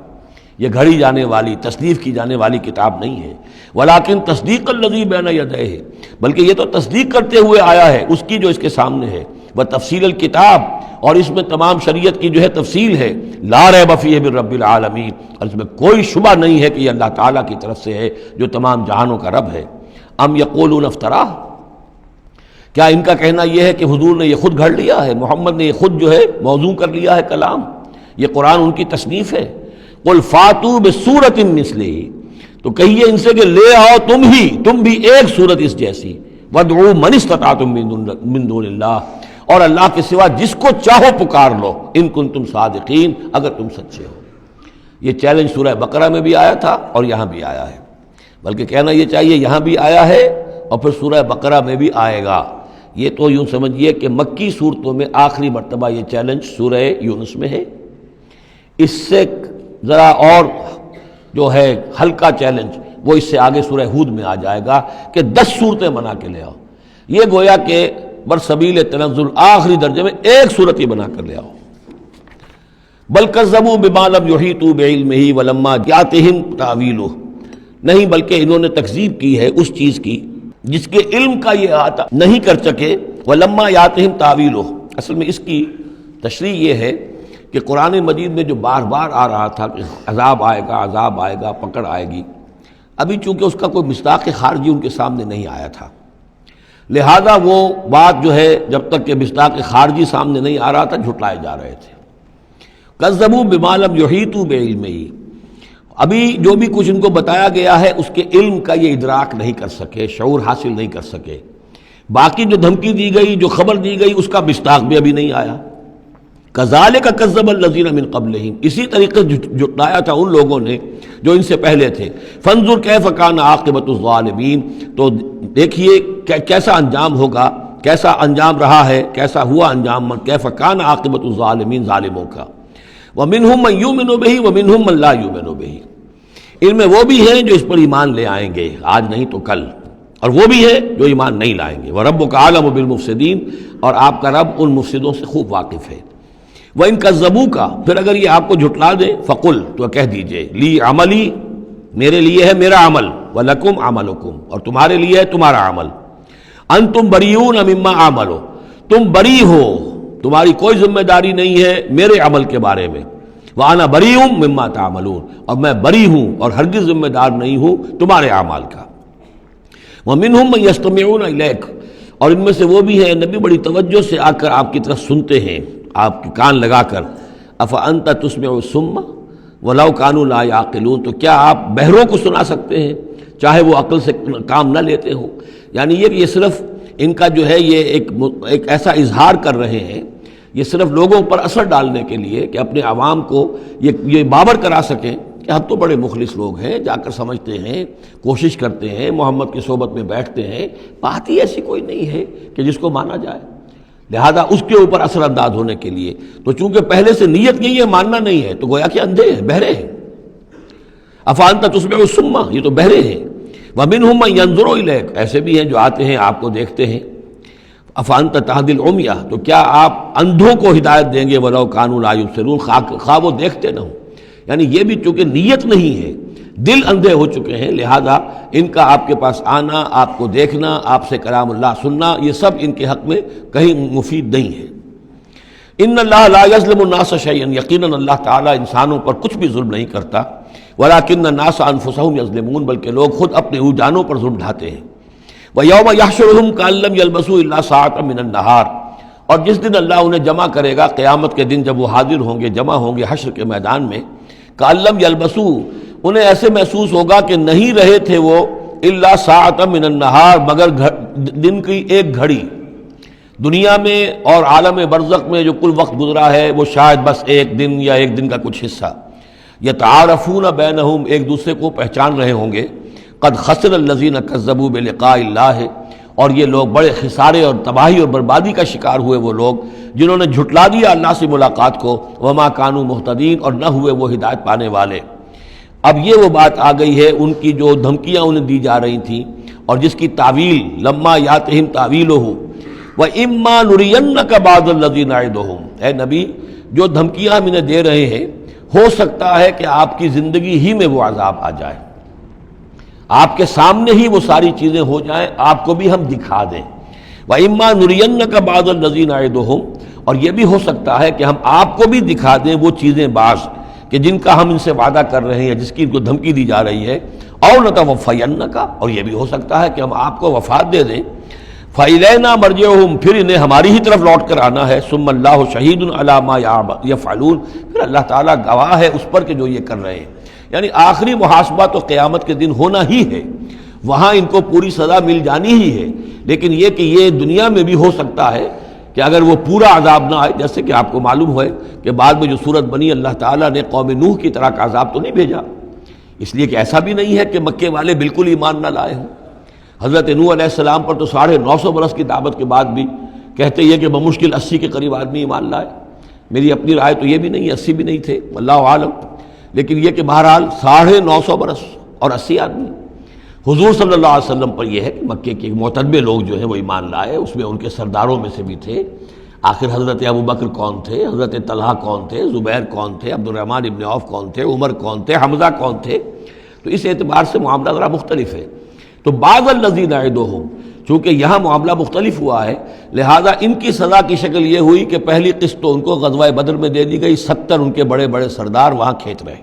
یہ گھڑی جانے والی، تصنیف کی جانے والی کتاب نہیں ہے۔ ولیکن تصدیق الذی بین یدیہ، بلکہ یہ تو تصدیق کرتے ہوئے آیا ہے اس کی جو اس کے سامنے ہے، وتفصیل الکتاب، اور اس میں تمام شریعت کی جو ہے تفصیل ہے، لا ریب فیہ من رب العالمین، اور اس میں کوئی شبہ نہیں ہے کہ یہ اللہ تعالیٰ کی طرف سے ہے جو تمام جہانوں کا رب ہے۔ ام یقولون افتراہ، کیا ان کا کہنا یہ ہے کہ حضور نے یہ خود گھڑ لیا ہے، محمد نے یہ خود جو ہے موضوع کر لیا ہے کلام، یہ قرآن ان کی تصنیف ہے؟ قل فاتوا بسورۃ مثلہ، تو کہیے ان سے کہ لے آؤ تم بھی ایک صورت اس جیسی، وادعوا من استطعتم من دون اللہ، اور اللہ کے سوا جس کو چاہو پکار لو، ان کنتم صادقین، اگر تم سچے ہو۔ یہ چیلنج سورہ بقرہ میں بھی آیا تھا اور یہاں بھی آیا ہے، بلکہ کہنا یہ چاہیے یہاں بھی آیا ہے اور پھر سورہ بقرہ میں بھی آئے گا۔ یہ تو یوں سمجھیے کہ مکی صورتوں میں آخری مرتبہ یہ چیلنج سورہ یونس میں ہے، اس سے ذرا اور جو ہے ہلکا چیلنج وہ اس سے آگے سورہ ہود میں آ جائے گا کہ 10 صورتیں بنا کے لے آؤ۔ یہ گویا کہ برسبیل تنزل آخری درجے میں ایک صورت ہی بنا کر لے آؤ۔ بل کذبوا بما لم یحیطوا بعلمہ ولما جاءتہم تاویلہ، نہیں بلکہ انہوں نے تکذیب کی ہے اس چیز کی جس کے علم کا یہ احاطہ نہیں کر سکے، ولما یاتہم تاویلہ، اصل میں اس کی تشریح یہ ہے کہ قرآن مجید میں جو بار بار آ رہا تھا کہ عذاب آئے گا، پکڑ آئے گی، ابھی چونکہ اس کا کوئی مصداق خارجی ان کے سامنے نہیں آیا تھا، لہذا وہ بات جو ہے جب تک کہ مصداق خارجی سامنے نہیں آ رہا تھا جھٹلائے جا رہے تھے۔ کذبوا بما لم یحیطوا بعلمہ، ابھی جو بھی کچھ ان کو بتایا گیا ہے اس کے علم کا یہ ادراک نہیں کر سکے، شعور حاصل نہیں کر سکے۔ باقی جو دھمکی دی گئی، جو خبر دی گئی، اس کا مصداق بھی ابھی نہیں آیا۔ کذالک کذب الذین من قبلہم، اسی طریقے سے جھٹلایا تھا ان لوگوں نے جو ان سے پہلے تھے۔ فانظر کیف کان عاقبۃ الظالمین، تو دیکھیے کیسا انجام ہوگا، کیسا انجام رہا ہے، کیسا ہوا انجام، کیف کان عاقبۃ الظالمین، ظالموں کا۔ ومنہم من یؤمن بہ ومنہم من لا یؤمن بہ، ان میں وہ بھی ہیں جو اس پر ایمان لے آئیں گے آج نہیں تو کل، اور وہ بھی ہے جو ایمان نہیں لائیں گے۔ وَرَبُّكَ أَعْلَمُ بِالْمُفْسِدِينَ، اور آپ کا رب ان مفسدوں سے خوب واقف ہے۔ وَإِن كَذَّبُوكَ، پھر اگر یہ آپ کو جھٹلا دے، فَقُلْ، تو کہہ دیجئے، لِي عَمَلِي، میرے لیے ہے میرا عمل، وَلَكُمْ عَمَلُكُمْ، اور تمہارے لیے ہے تمہارا عمل۔ أَنْتُمْ بَرِيئُونَ مِمَّا أَعْمَلُ، تم بری ہو، تمہاری کوئی ذمہ داری نہیں ہے میرے عمل کے بارے میں۔ وَأَنَا بَرِيءٌ مِّمَّا تَعْمَلُونَ، اور میں بری ہوں اور ہرگز ذمہ دار نہیں ہوں تمہارے اعمال کا۔ وَمِنْهُمْ مَن يَسْتَمِعُونَ إِلَيْكَ، اور ان میں سے وہ بھی ہیں نبی بڑی توجہ سے آ کر آپ کی طرف سنتے ہیں، آپ کے کان لگا کر۔ أَفَأَنْتَ تُسْمِعُ الصُّمَّ وَلَوْ كَانُوا لَا يَعْقِلُونَ، تو کیا آپ بہروں کو سنا سکتے ہیں چاہے وہ عقل سے کام نہ لیتے ہوں. یعنی یہ صرف ان کا جو ہے یہ ایک ایسا اظہار کر رہے ہیں، یہ صرف لوگوں پر اثر ڈالنے کے لیے کہ اپنے عوام کو یہ باور کرا سکیں کہ ہم تو بڑے مخلص لوگ ہیں، جا کر سمجھتے ہیں، کوشش کرتے ہیں، محمد کی صحبت میں بیٹھتے ہیں، بات ہی ایسی کوئی نہیں ہے کہ جس کو مانا جائے. لہذا اس کے اوپر اثر انداز ہونے کے لیے تو چونکہ پہلے سے نیت نہیں ہے، ماننا نہیں ہے، تو گویا کہ اندھے ہیں، بہرے ہیں. افانت تسمع الصم، یہ تو بہرے ہیں. ومنہم من ینظر الیک، ایسے بھی ہیں جو آتے ہیں آپ کو دیکھتے ہیں. افانت تہدی العمیہ، تو کیا آپ اندھوں کو ہدایت دیں گے ولو کانوا لا یبصرون، خواہ وہ دیکھتے نہ ہوں. یعنی یہ بھی چونکہ نیت نہیں ہے، دل اندھے ہو چکے ہیں، لہذا ان کا آپ کے پاس آنا، آپ کو دیکھنا، آپ سے کلام اللہ سننا، یہ سب ان کے حق میں کہیں مفید نہیں ہے. ان اللہ لا یظلم الناس شیئا، یقیناً اللہ تعالیٰ انسانوں پر کچھ بھی ظلم نہیں کرتا. ولکن الناس انفسهم یظلمون، بلکہ لوگ خود اپنے جانوں پر ظلم ڈھاتے ہیں. ویوم یحشرهم کأن لم یلبثوا الا ساعة من النہار، اور جس دن اللہ انہیں جمع کرے گا، قیامت کے دن جب وہ حاضر ہوں گے، جمع ہوں گے حشر کے میدان میں، کأن لم یلبثوا، انہیں ایسے محسوس ہوگا کہ نہیں رہے تھے وہ الا ساعة من النہار، مگر دن کی ایک گھڑی. دنیا میں اور عالم برزخ میں جو کل وقت گزرا ہے وہ شاید بس ایک دن یا ایک دن کا کچھ حصہ. یتعارفون بینہم، ایک دوسرے کو پہچان رہے ہوں گے. قد خسر الذین کذبوا بلقاء اللہ، اور یہ لوگ بڑے خسارے اور تباہی اور بربادی کا شکار ہوئے وہ لوگ جنہوں نے جھٹلا دیا اللہ سے ملاقات کو. وما کانوا مہتدین، اور نہ ہوئے وہ ہدایت پانے والے. اب یہ وہ بات آ گئی ہے ان کی جو دھمکیاں انہیں دی جا رہی تھیں اور جس کی تعویل لما یاتہم تعویلہ وَإِمَّا نُرِيَنَّكَ بَعْضَ الَّذِي نَعِدُهُمْ، اے نبی جو دھمکیاں ہم انہیں دے رہے ہیں، ہو سکتا ہے کہ آپ کی زندگی ہی میں وہ عذاب آ جائے، آپ کے سامنے ہی وہ ساری چیزیں ہو جائیں، آپ کو بھی ہم دکھا دیں. وَإِمَّا نُرِيَنَّكَ بَعْضَ الَّذِي نَعِدُهُمْ، اور یہ بھی ہو سکتا ہے کہ ہم آپ کو بھی دکھا دیں وہ چیزیں بعض کہ جن کا ہم ان سے وعدہ کر رہے ہیں، جس کی ان کو دھمکی دی جا رہی ہے. اور نَتَوَفَّيَنَّكَ، اور یہ بھی ہو سکتا ہے کہ ہم آپ کو وفات دے دیں. فَإِلَيْنَا مَرْجِعُهُمْ، پھر انہیں ہماری ہی طرف لوٹ کر آنا ہے. ثُمَّ اللَّهُ شَهِيدٌ عَلَى مَا يَفْعَلُونَ، پھر اللہ تعالیٰ گواہ ہے اس پر کہ جو یہ کر رہے ہیں. یعنی آخری محاسبہ تو قیامت کے دن ہونا ہی ہے، وہاں ان کو پوری سزا مل جانی ہی ہے. لیکن یہ کہ یہ دنیا میں بھی ہو سکتا ہے کہ اگر وہ پورا عذاب نہ آئے، جیسے کہ آپ کو معلوم ہے کہ بعد میں جو صورت بنی، اللہ تعالیٰ نے قوم نوح کی طرح کا عذاب تو نہیں بھیجا، اس لیے کہ ایسا بھی نہیں ہے کہ مکے والے بالکل ایمان نہ لائے ہوں. حضرت نوح علیہ السلام پر تو 950 برس کی دعوت کے بعد بھی کہتے یہ کہ بمشکل 80 کے قریب آدمی ایمان لائے. میری اپنی رائے تو یہ بھی نہیں، 80 بھی نہیں تھے، واللہ عالم. لیکن یہ کہ بہرحال 950 برس اور 80 آدمی. حضور صلی اللہ علیہ وسلم پر یہ ہے کہ مکے کے معتدبے لوگ جو ہیں وہ ایمان لائے، اس میں ان کے سرداروں میں سے بھی تھے. آخر حضرت ابو بکر کون تھے، حضرت طلحہ کون تھے، زبیر کون تھے، عبد الرحمن ابن عوف کون تھے، عمر کون تھے، حمزہ کون تھے. تو اس اعتبار سے معاملہ ذرا مختلف ہے. تو بعض الذین نعدہم، چونکہ یہاں معاملہ مختلف ہوا ہے، لہذا ان کی سزا کی شکل یہ ہوئی کہ پہلی قسط تو ان کو غزوہ بدر میں دے دی گئی، 70 ان کے بڑے بڑے سردار وہاں کھینچ رہے،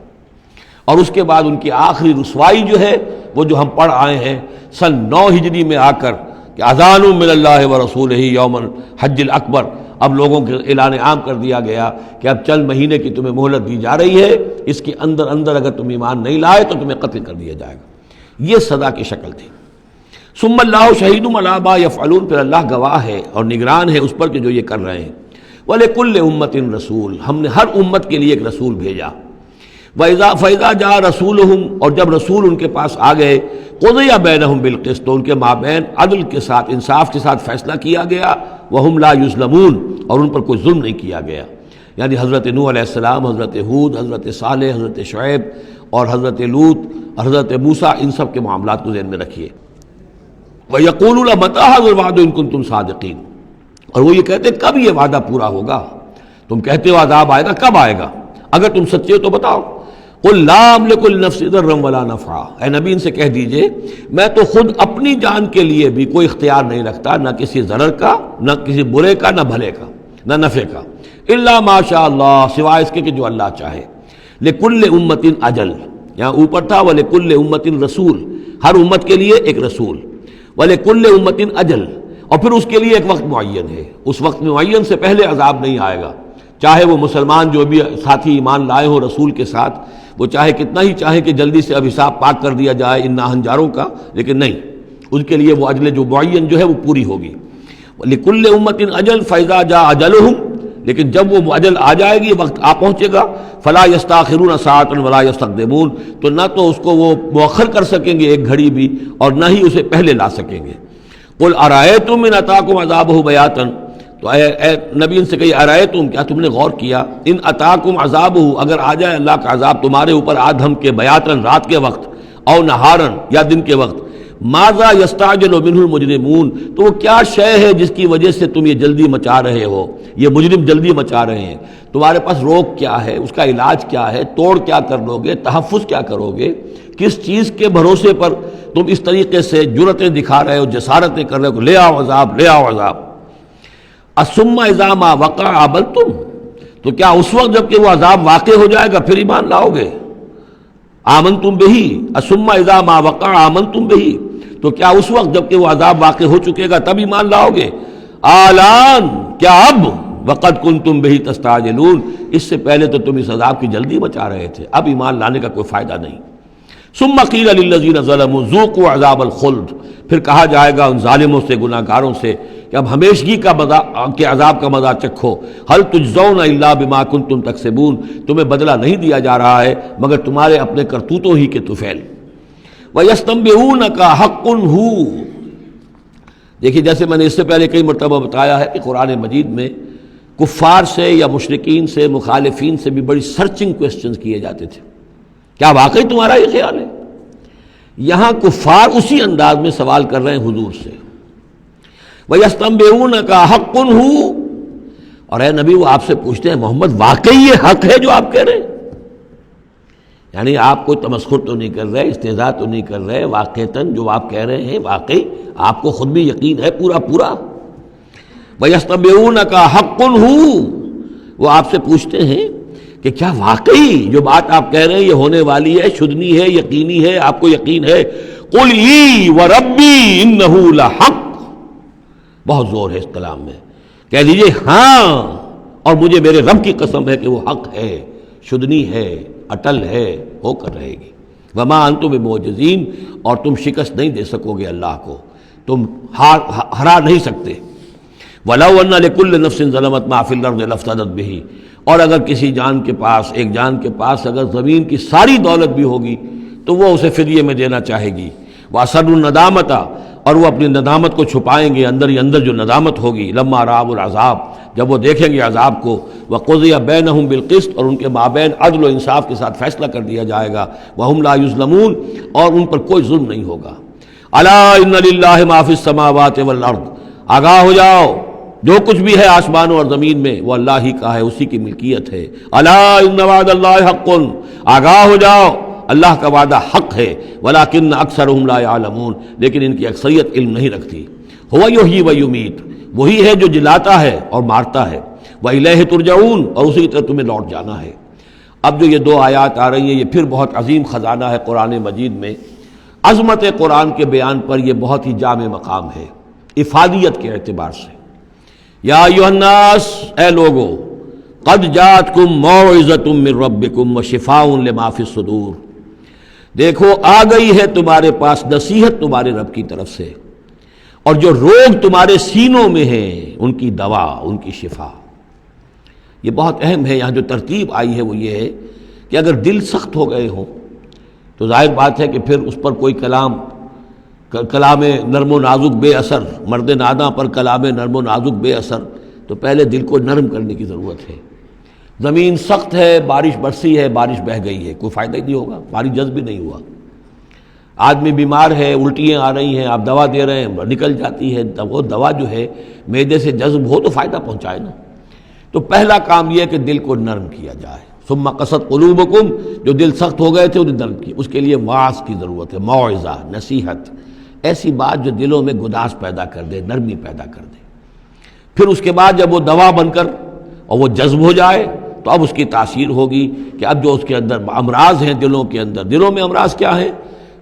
اور اس کے بعد ان کی آخری رسوائی جو ہے وہ جو ہم پڑھ آئے ہیں سن 9 ہجری میں آ کر کہ اذان من اللہ ورسولہ یوم الحج الاکبر، اب لوگوں کے اعلان عام کر دیا گیا کہ اب چند مہینے کی تمہیں مہلت دی جا رہی ہے، اس کے اندر اگر تم ایمان نہیں لائے تو تمہیں قتل کر دیا جائے گا. یہ سزا کی شکل تھی. ثم اللہ شہید علی ما یفعلون، پھر اللہ گواہ ہے اور نگران ہے اس پر کہ جو یہ کر رہے ہیں. وَلِكُلِّ أُمَّةٍ رسول، ہم نے ہر امت کے لیے ایک رسول بھیجا. فَإِذَا جَاءَ رَسُولُهُمْ، اور جب رسول ان کے پاس آ گئے، قُضِيَ بَيْنَهُمْ بِالْقِسْطِ، تو ان کے مابین عدل کے ساتھ، انصاف کے ساتھ فیصلہ کیا گیا. وَهُمْ لَا يُظْلَمُونَ، اور ان پر کوئی ظلم نہیں کیا گیا. یعنی حضرت نوح علیہ السلام، حضرت ہود، حضرت صالح، حضرت شعیب اور حضرت لوط، حضرت موسیٰ، ان سب کے معاملات کو ذہن میں رکھیے. وَيَقُولُونَ مَتَىٰ هَٰذَا الْوَعْدُ إِن كُنتُمْ صَادِقِينَ، اور وہ یہ کہتے کب یہ وعدہ پورا ہوگا؟ تم کہتے ہو عذاب آئے گا، کب آئے گا؟ اگر تم سچے ہو تو بتاؤ. قُل لَا أَمْلِكُ لِنَفْسِي ضَرًّا وَلَا نَفْعًا، اے نبی ان سے کہہ دیجئے میں تو خود اپنی جان کے لیے بھی کوئی اختیار نہیں رکھتا، نہ کسی ضرر کا، نہ کسی برے کا، نہ بھلے کا، نہ نفع کا. إِلَّا مَا شَاءَ اللَّهُ، سوائے اس کے کہ جو اللہ چاہے. لِكُلِّ أُمَّةٍ أَجَلٌ، یہاں اوپر تھا وَلِكُلِّ أُمَّةٍ رسول، ہر امت کے لیے ایک رسول. وَلِكُلِّ أُمَّةٍ أَجَلٌ، اور پھر اس کے لیے ایک وقت معین ہے، اس وقت معین سے پہلے عذاب نہیں آئے گا. چاہے وہ مسلمان جو بھی ساتھی ایمان لائے ہوں رسول کے ساتھ، وہ چاہے کتنا ہی چاہے کہ جلدی سے اب حساب پاک کر دیا جائے ان ناہنجاروں کا، لیکن نہیں، ان کے لیے وہ اجل جو معین جو ہے وہ پوری ہوگی۔ لِكُلِّ أُمَّةٍ أَجَلٌ فَإِذَا جَاءَ أَجَلُهُمْ، لیکن جب وہ اجل آ جائے گی، وقت آ پہنچے گا، فَلَا يَسْتَأْخِرُونَ سَاعَةً وَلَا يَسْتَقْدِمُونَ، تو نہ تو اس کو وہ مؤخر کر سکیں گے ایک گھڑی بھی، اور نہ ہی اسے پہلے لا سکیں گے۔ قُلْ أَرَأَيْتُمْ إِنْ أَتَاكُمْ عَذَابُهُ بَيَاتًا، تو اے نبی ان سے کہیے أَرَأَيْتُمْ، کیا تم نے غور کیا، إِنْ أَتَاكُمْ عَذَابُهُ، اگر آ جائے اللہ کا عذاب تمہارے اوپر آدھم کے، بیاتن رات کے وقت، او نہارن یا دن کے وقت، ماذا یستعجل منہ المجرمون، تو وہ کیا شے ہے جس کی وجہ سے تم یہ جلدی مچا رہے ہو، یہ مجرم جلدی مچا رہے ہیں، تمہارے پاس روک کیا ہے، اس کا علاج کیا ہے، توڑ کیا کر لو گے، تحفظ کیا کرو گے، کس چیز کے بھروسے پر تم اس طریقے سے جرتیں دکھا رہے ہو، جسارتیں کر رہے ہو، لے آؤ عذاب، لے آؤ عذاب۔ الثم اذا ما وقع عبلتم، تو کیا اس وقت جب کہ وہ عذاب واقع ہو جائے گا پھر ایمان لاؤ گے؟ آمنتم بہی، الثم اذا ما وقع آمنتم بہی، تو کیا اس وقت جب کہ وہ عذاب واقع ہو چکے گا تب ایمان لاؤ گے؟ آلان، کیا اب؟ وقد کنتم بہی تستعجلون، اس سے پہلے تو تم اس عذاب کی جلدی مچا رہے تھے، اب ایمان لانے کا کوئی فائدہ نہیں۔ ثم قیل للذین ظلموا ذوقوا عذاب الخلد، پھر کہا جائے گا ان ظالموں سے، گناہ گاروں سے کہ اب ہمیشگی کا کے عذاب کا مزہ چکھو، هل تجزون الا بما کنتم تکسبون، تمہیں بدلہ نہیں دیا جا رہا ہے مگر تمہارے اپنے کرتوتوں ہی کے طفیل۔ وَيَسْتَنبِئُونَكَ حَقٌّ هُوَ، دیکھیے جیسے میں نے اس سے پہلے کئی مرتبہ بتایا ہے کہ قرآن مجید میں کفار سے یا مشرکین سے، مخالفین سے بھی بڑی سرچنگ کوسچنز کیے جاتے تھے، کیا واقعی تمہارا یہ خیال ہے؟ یہاں کفار اسی انداز میں سوال کر رہے ہیں حضور سے، وَيَسْتَنبِئُونَكَ حَقٌّ هُوَ، اور اے نبی وہ آپ سے پوچھتے ہیں محمد واقعی یہ حق ہے جو آپ کہہ رہے ہیں؟ یعنی آپ کوئی تمسخر تو نہیں کر رہے، استہزاء تو نہیں کر رہے، واقعتاً جو آپ کہہ رہے ہیں واقعی آپ کو خود بھی یقین ہے پورا پورا؟ وَيَسْتَنبِئُونَكَ حَقٌّ هُوَ، وہ آپ سے پوچھتے ہیں کہ کیا واقعی جو بات آپ کہہ رہے ہیں یہ ہونے والی ہے، شدنی ہے، یقینی ہے، آپ کو یقین ہے؟ قُلْ ای وَرَبِّی إِنَّهُ لَحَقٌّ، بہت زور ہے اس کلام میں، کہہ دیجئے ہاں اور مجھے میرے رب کی قسم ہے کہ وہ حق ہے، شدنی ہے، اٹل ہے، ہو کر رہے گی۔ وما انتم بمعجزین، اور تم شکست نہیں دے سکو گے اللہ کو، تم ہرا نہیں سکتے۔ وَلَوْ أَنَّ لِكُلِّ نَفْسٍ ظَلَمَتْ مَا فِي الْأَرْضِ لَافْتَدَتْ بِهِ، اور اگر کسی جان کے پاس، ایک جان کے پاس اگر زمین کی ساری دولت بھی ہوگی تو وہ اسے فدیے میں دینا چاہے گی۔ وَأَسَرُّوا النَّدَامَةَ، اور وہ اپنی ندامت کو چھپائیں گے، اندر ہی اندر جو ندامت ہوگی، لَمَّا رَأَوُا الْعَذَابَ، جب وہ دیکھیں گے عذاب کو، وَقُضِيَ بَيْنَهُم بِالْقِسْطِ، اور ان کے مابین عدل و انصاف کے ساتھ فیصلہ کر دیا جائے گا، وَهُمْ لَا يُظْلَمُونَ، اور ان پر کوئی ظلم نہیں ہوگا۔ أَلَا إِنَّ لِلَّهِ مَا فِي السَّمَاوَاتِ وَالْأَرْضِ، آگاہ ہو جاؤ، جو کچھ بھی ہے آسمانوں اور زمین میں وہ اللہ ہی کا ہے، اسی کی ملکیت ہے۔ الا ان وعد اللہ حق، آگاہ ہو جاؤ اللہ کا وعدہ حق ہے، ولکن اکثرهم لا يعلمون، لیکن ان کی اکثریت علم نہیں رکھتی۔ هو یحیی و یمیت، وہی ہے جو جلاتا ہے اور مارتا ہے، وإلیہ ترجعون، اور اسی طرح تمہیں لوٹ جانا ہے۔ اب جو یہ دو آیات آ رہی ہیں یہ پھر بہت عظیم خزانہ ہے قرآن مجید میں، عظمت قرآن کے بیان پر یہ بہت ہی جامع مقام ہے افادیت کے اعتبار سے۔ یا ایھا الناس، اے لوگو، قد جاءتکم موعظۃ من ربکم وشفاء لما فی الصدور، دیکھو آ گئی ہے تمہارے پاس نصیحت تمہارے رب کی طرف سے، اور جو روگ تمہارے سینوں میں ہیں ان کی دوا، ان کی شفا۔ یہ بہت اہم ہے، یہاں جو ترتیب آئی ہے وہ یہ ہے کہ اگر دل سخت ہو گئے ہوں تو ظاہر بات ہے کہ پھر اس پر کوئی کلام نرم و نازک بے اثر، مرد ناداں پر کلام نرم و نازک بے اثر، تو پہلے دل کو نرم کرنے کی ضرورت ہے۔ زمین سخت ہے، بارش برسی ہے، بارش بہہ گئی ہے، کوئی فائدہ ہی نہیں ہوگا، بارش جذب بھی نہیں ہوا۔ آدمی بیمار ہے، الٹیاں آ رہی ہیں، آپ دوا دے رہے ہیں، نکل جاتی ہے، وہ دوا جو ہے معدے سے جذب ہو تو فائدہ پہنچائے نا۔ تو پہلا کام یہ ہے کہ دل کو نرم کیا جائے۔ ثم قست قلوبکم، جو دل سخت ہو گئے تھے انہیں نرم کیا، اس کے لیے واعظ کی ضرورت ہے، موعظہ، نصیحت، ایسی بات جو دلوں میں گداز پیدا کر دے، نرمی پیدا کر دے۔ پھر اس کے بعد جب وہ دوا بن کر اور وہ جذب ہو جائے تو اب اس کی تاثیر ہوگی کہ اب جو اس کے اندر امراض ہیں دلوں کے اندر، دلوں میں امراض کیا ہیں؟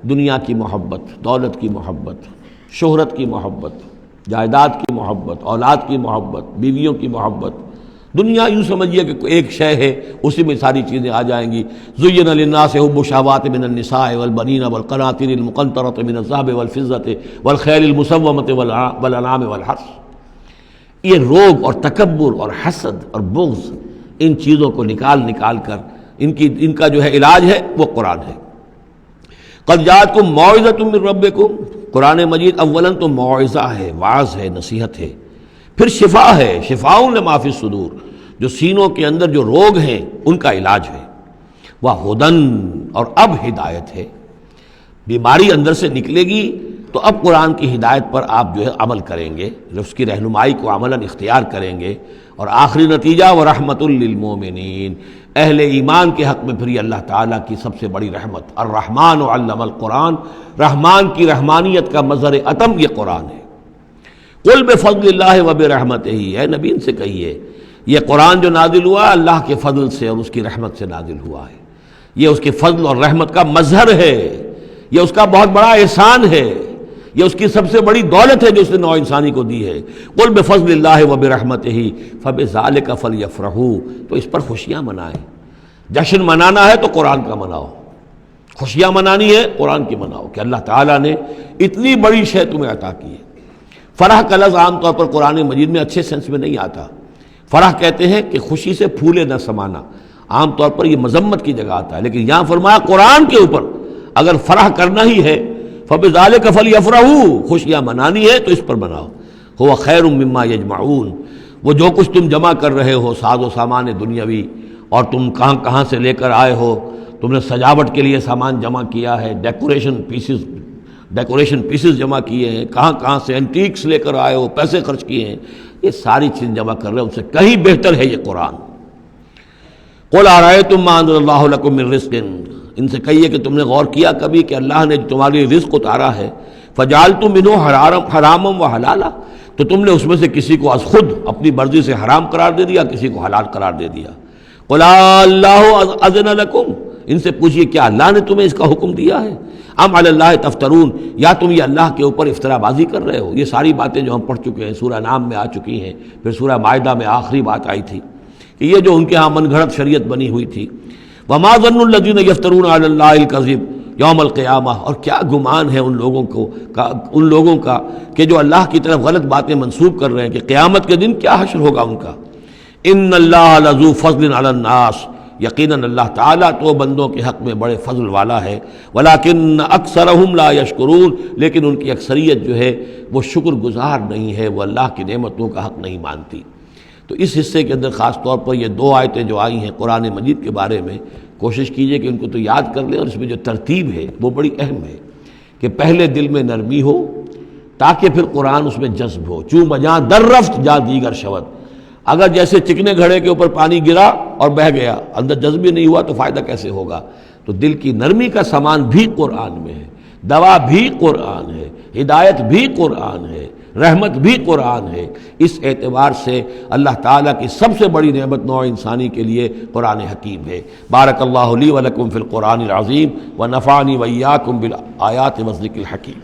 دنیا کی محبت، دولت کی محبت، شہرت کی محبت، جائیداد کی محبت، اولاد کی محبت، بیویوں کی محبت، دنیا یوں سمجھیے کہ ایک شے ہے، اسی میں ساری چیزیں آ جائیں گی. زُيِّنَ لِلنَّاسِ حُبُّ الشَّهَوَاتِ مِنَ النِّسَاءِ وَالْبَنِينَ وَالْقَنَاطِيرِ الْمُقَنطَرَةِ مِنَ الذَّهَبِ وَالْفِضَّةِ وَالْخَيْلِ الْمُسَوَّمَةِ وَالْأَنْعَامِ وَالْحَرْثِ. یہ روب اور تکبر اور حسد اور بغض، ان چیزوں کو نکال کر ان کا جو ہے علاج ہے وہ قرآن ہے. قد جاءتکم موعظۃ من ربکم، قرآن مجید اولاً تو موعظہ ہے، واعظ ہے، نصیحت ہے، پھر شفا ہے، شفاء لما فی الصدور، جو سینوں کے اندر جو روگ ہیں ان کا علاج ہے. وہدن، اور اب ہدایت ہے. بیماری اندر سے نکلے گی تو اب قرآن کی ہدایت پر آپ جو ہے عمل کریں گے، اس کی رہنمائی کو عملاً اختیار کریں گے. اور آخری نتیجہ ورحمۃ للمومنین، اہل ایمان کے حق میں پھر یہ اللہ تعالیٰ کی سب سے بڑی رحمت. الرحمن علم القرآن، رحمان کی رحمانیت کا مظہر اتم یہ قرآن ہے. قل بفضل اللہ وبرحمتہ، اے نبی ان سے کہیے یہ قرآن جو نازل ہوا اللہ کے فضل سے اور اس کی رحمت سے نازل ہوا ہے. یہ اس کے فضل اور رحمت کا مظہر ہے، یہ اس کا بہت بڑا احسان ہے، یہ اس کی سب سے بڑی دولت ہے جو اس نے نوع انسانی کو دی ہے. قل بفضل اللہ وبرحمتہ فبذلک فلیفرحوا، تو اس پر خوشیاں منائیں. جشن منانا ہے تو قرآن کا مناؤ، خوشیاں منانی ہے قرآن کی مناؤ کہ اللہ تعالیٰ نے اتنی بڑی شے تمہیں عطا کی ہے. فرح کا لفظ عام طور پر قرآن مجید میں اچھے سینس میں نہیں آتا. فرح کہتے ہیں کہ خوشی سے پھولے نہ سمانا، عام طور پر یہ مذمت کی جگہ آتا ہے، لیکن یہاں فرمایا قرآن کے اوپر اگر فرح کرنا ہی ہے فبذلک فلیفرحوا، خوشیاں منانی ہے تو اس پر مناؤ. هو خیر مما یجمعون، وہ جو کچھ تم جمع کر رہے ہو ساز و سامان دنیاوی، اور تم کہاں سے لے کر آئے ہو، تم نے سجاوٹ کے لیے سامان جمع کیا ہے، ڈیکوریشن پیسز جمع کیے ہیں، کہاں سے اینٹیکس لے کر آئے ہو، پیسے خرچ کیے ہیں، یہ ساری چیز جمع کر رہے ہو، ان سے کہیں بہتر ہے یہ قرآن. قل ارأیتم ما انزل اللہ لکم من رزق، ان سے کہیے کہ تم نے غور کیا کبھی کہ اللہ نے تمہارے رزق اتارا ہے، فجعلتم منہ حراما وحلالا، تو تم نے اس میں سے کسی کو از خود اپنی مرضی سے حرام قرار دے دیا، کسی کو حلال قرار دے دیا. قل اللہ اذن لکم، ان سے پوچھئے کیا اللہ نے تمہیں اس کا حکم دیا ہے؟ ام علی اللہ تفترون، یا تم یہ اللہ کے اوپر افترا بازی کر رہے ہو. یہ ساری باتیں جو ہم پڑھ چکے ہیں سورہ نام میں آ چکی ہیں، پھر سورہ مائدہ میں آخری بات آئی تھی کہ یہ جو ان کے ہاں من گھڑت شریعت بنی ہوئی تھی. وما ظن الذین یفترون علی اللہ الکذب یوم القیامہ، اور کیا گمان ہے ان لوگوں کا کہ جو اللہ کی طرف غلط باتیں منسوب کر رہے ہیں کہ قیامت کے دن کیا حشر ہوگا ان کا. ان اللہ لذو فضل علی الناس، یقیناً اللہ تعالیٰ تو بندوں کے حق میں بڑے فضل والا ہے. ولیکن اکثرہم لا یشکرون، لیکن ان کی اکثریت جو ہے وہ شکر گزار نہیں ہے، وہ اللہ کی نعمتوں کا حق نہیں مانتی. تو اس حصے کے اندر خاص طور پر یہ دو آیتیں جو آئی ہیں قرآن مجید کے بارے میں، کوشش کیجئے کہ ان کو تو یاد کر لیں، اور اس میں جو ترتیب ہے وہ بڑی اہم ہے کہ پہلے دل میں نرمی ہو تاکہ پھر قرآن اس میں جذب ہو. چوں بجاں در رفت جا دیگر شود، اگر جیسے چکنے گھڑے کے اوپر پانی گرا اور بہہ گیا، اندر جذب ہی نہیں ہوا تو فائدہ کیسے ہوگا. تو دل کی نرمی کا سامان بھی قرآن میں ہے، دوا بھی قرآن ہے، ہدایت بھی قرآن ہے، رحمت بھی قرآن ہے. اس اعتبار سے اللہ تعالیٰ کی سب سے بڑی نعمت نوع انسانی کے لیے قرآن حکیم ہے. بارک اللہ لی و لکم فی القرآن العظیم و نفعنی و ایاکم بالآیات و الذکر الحکیم.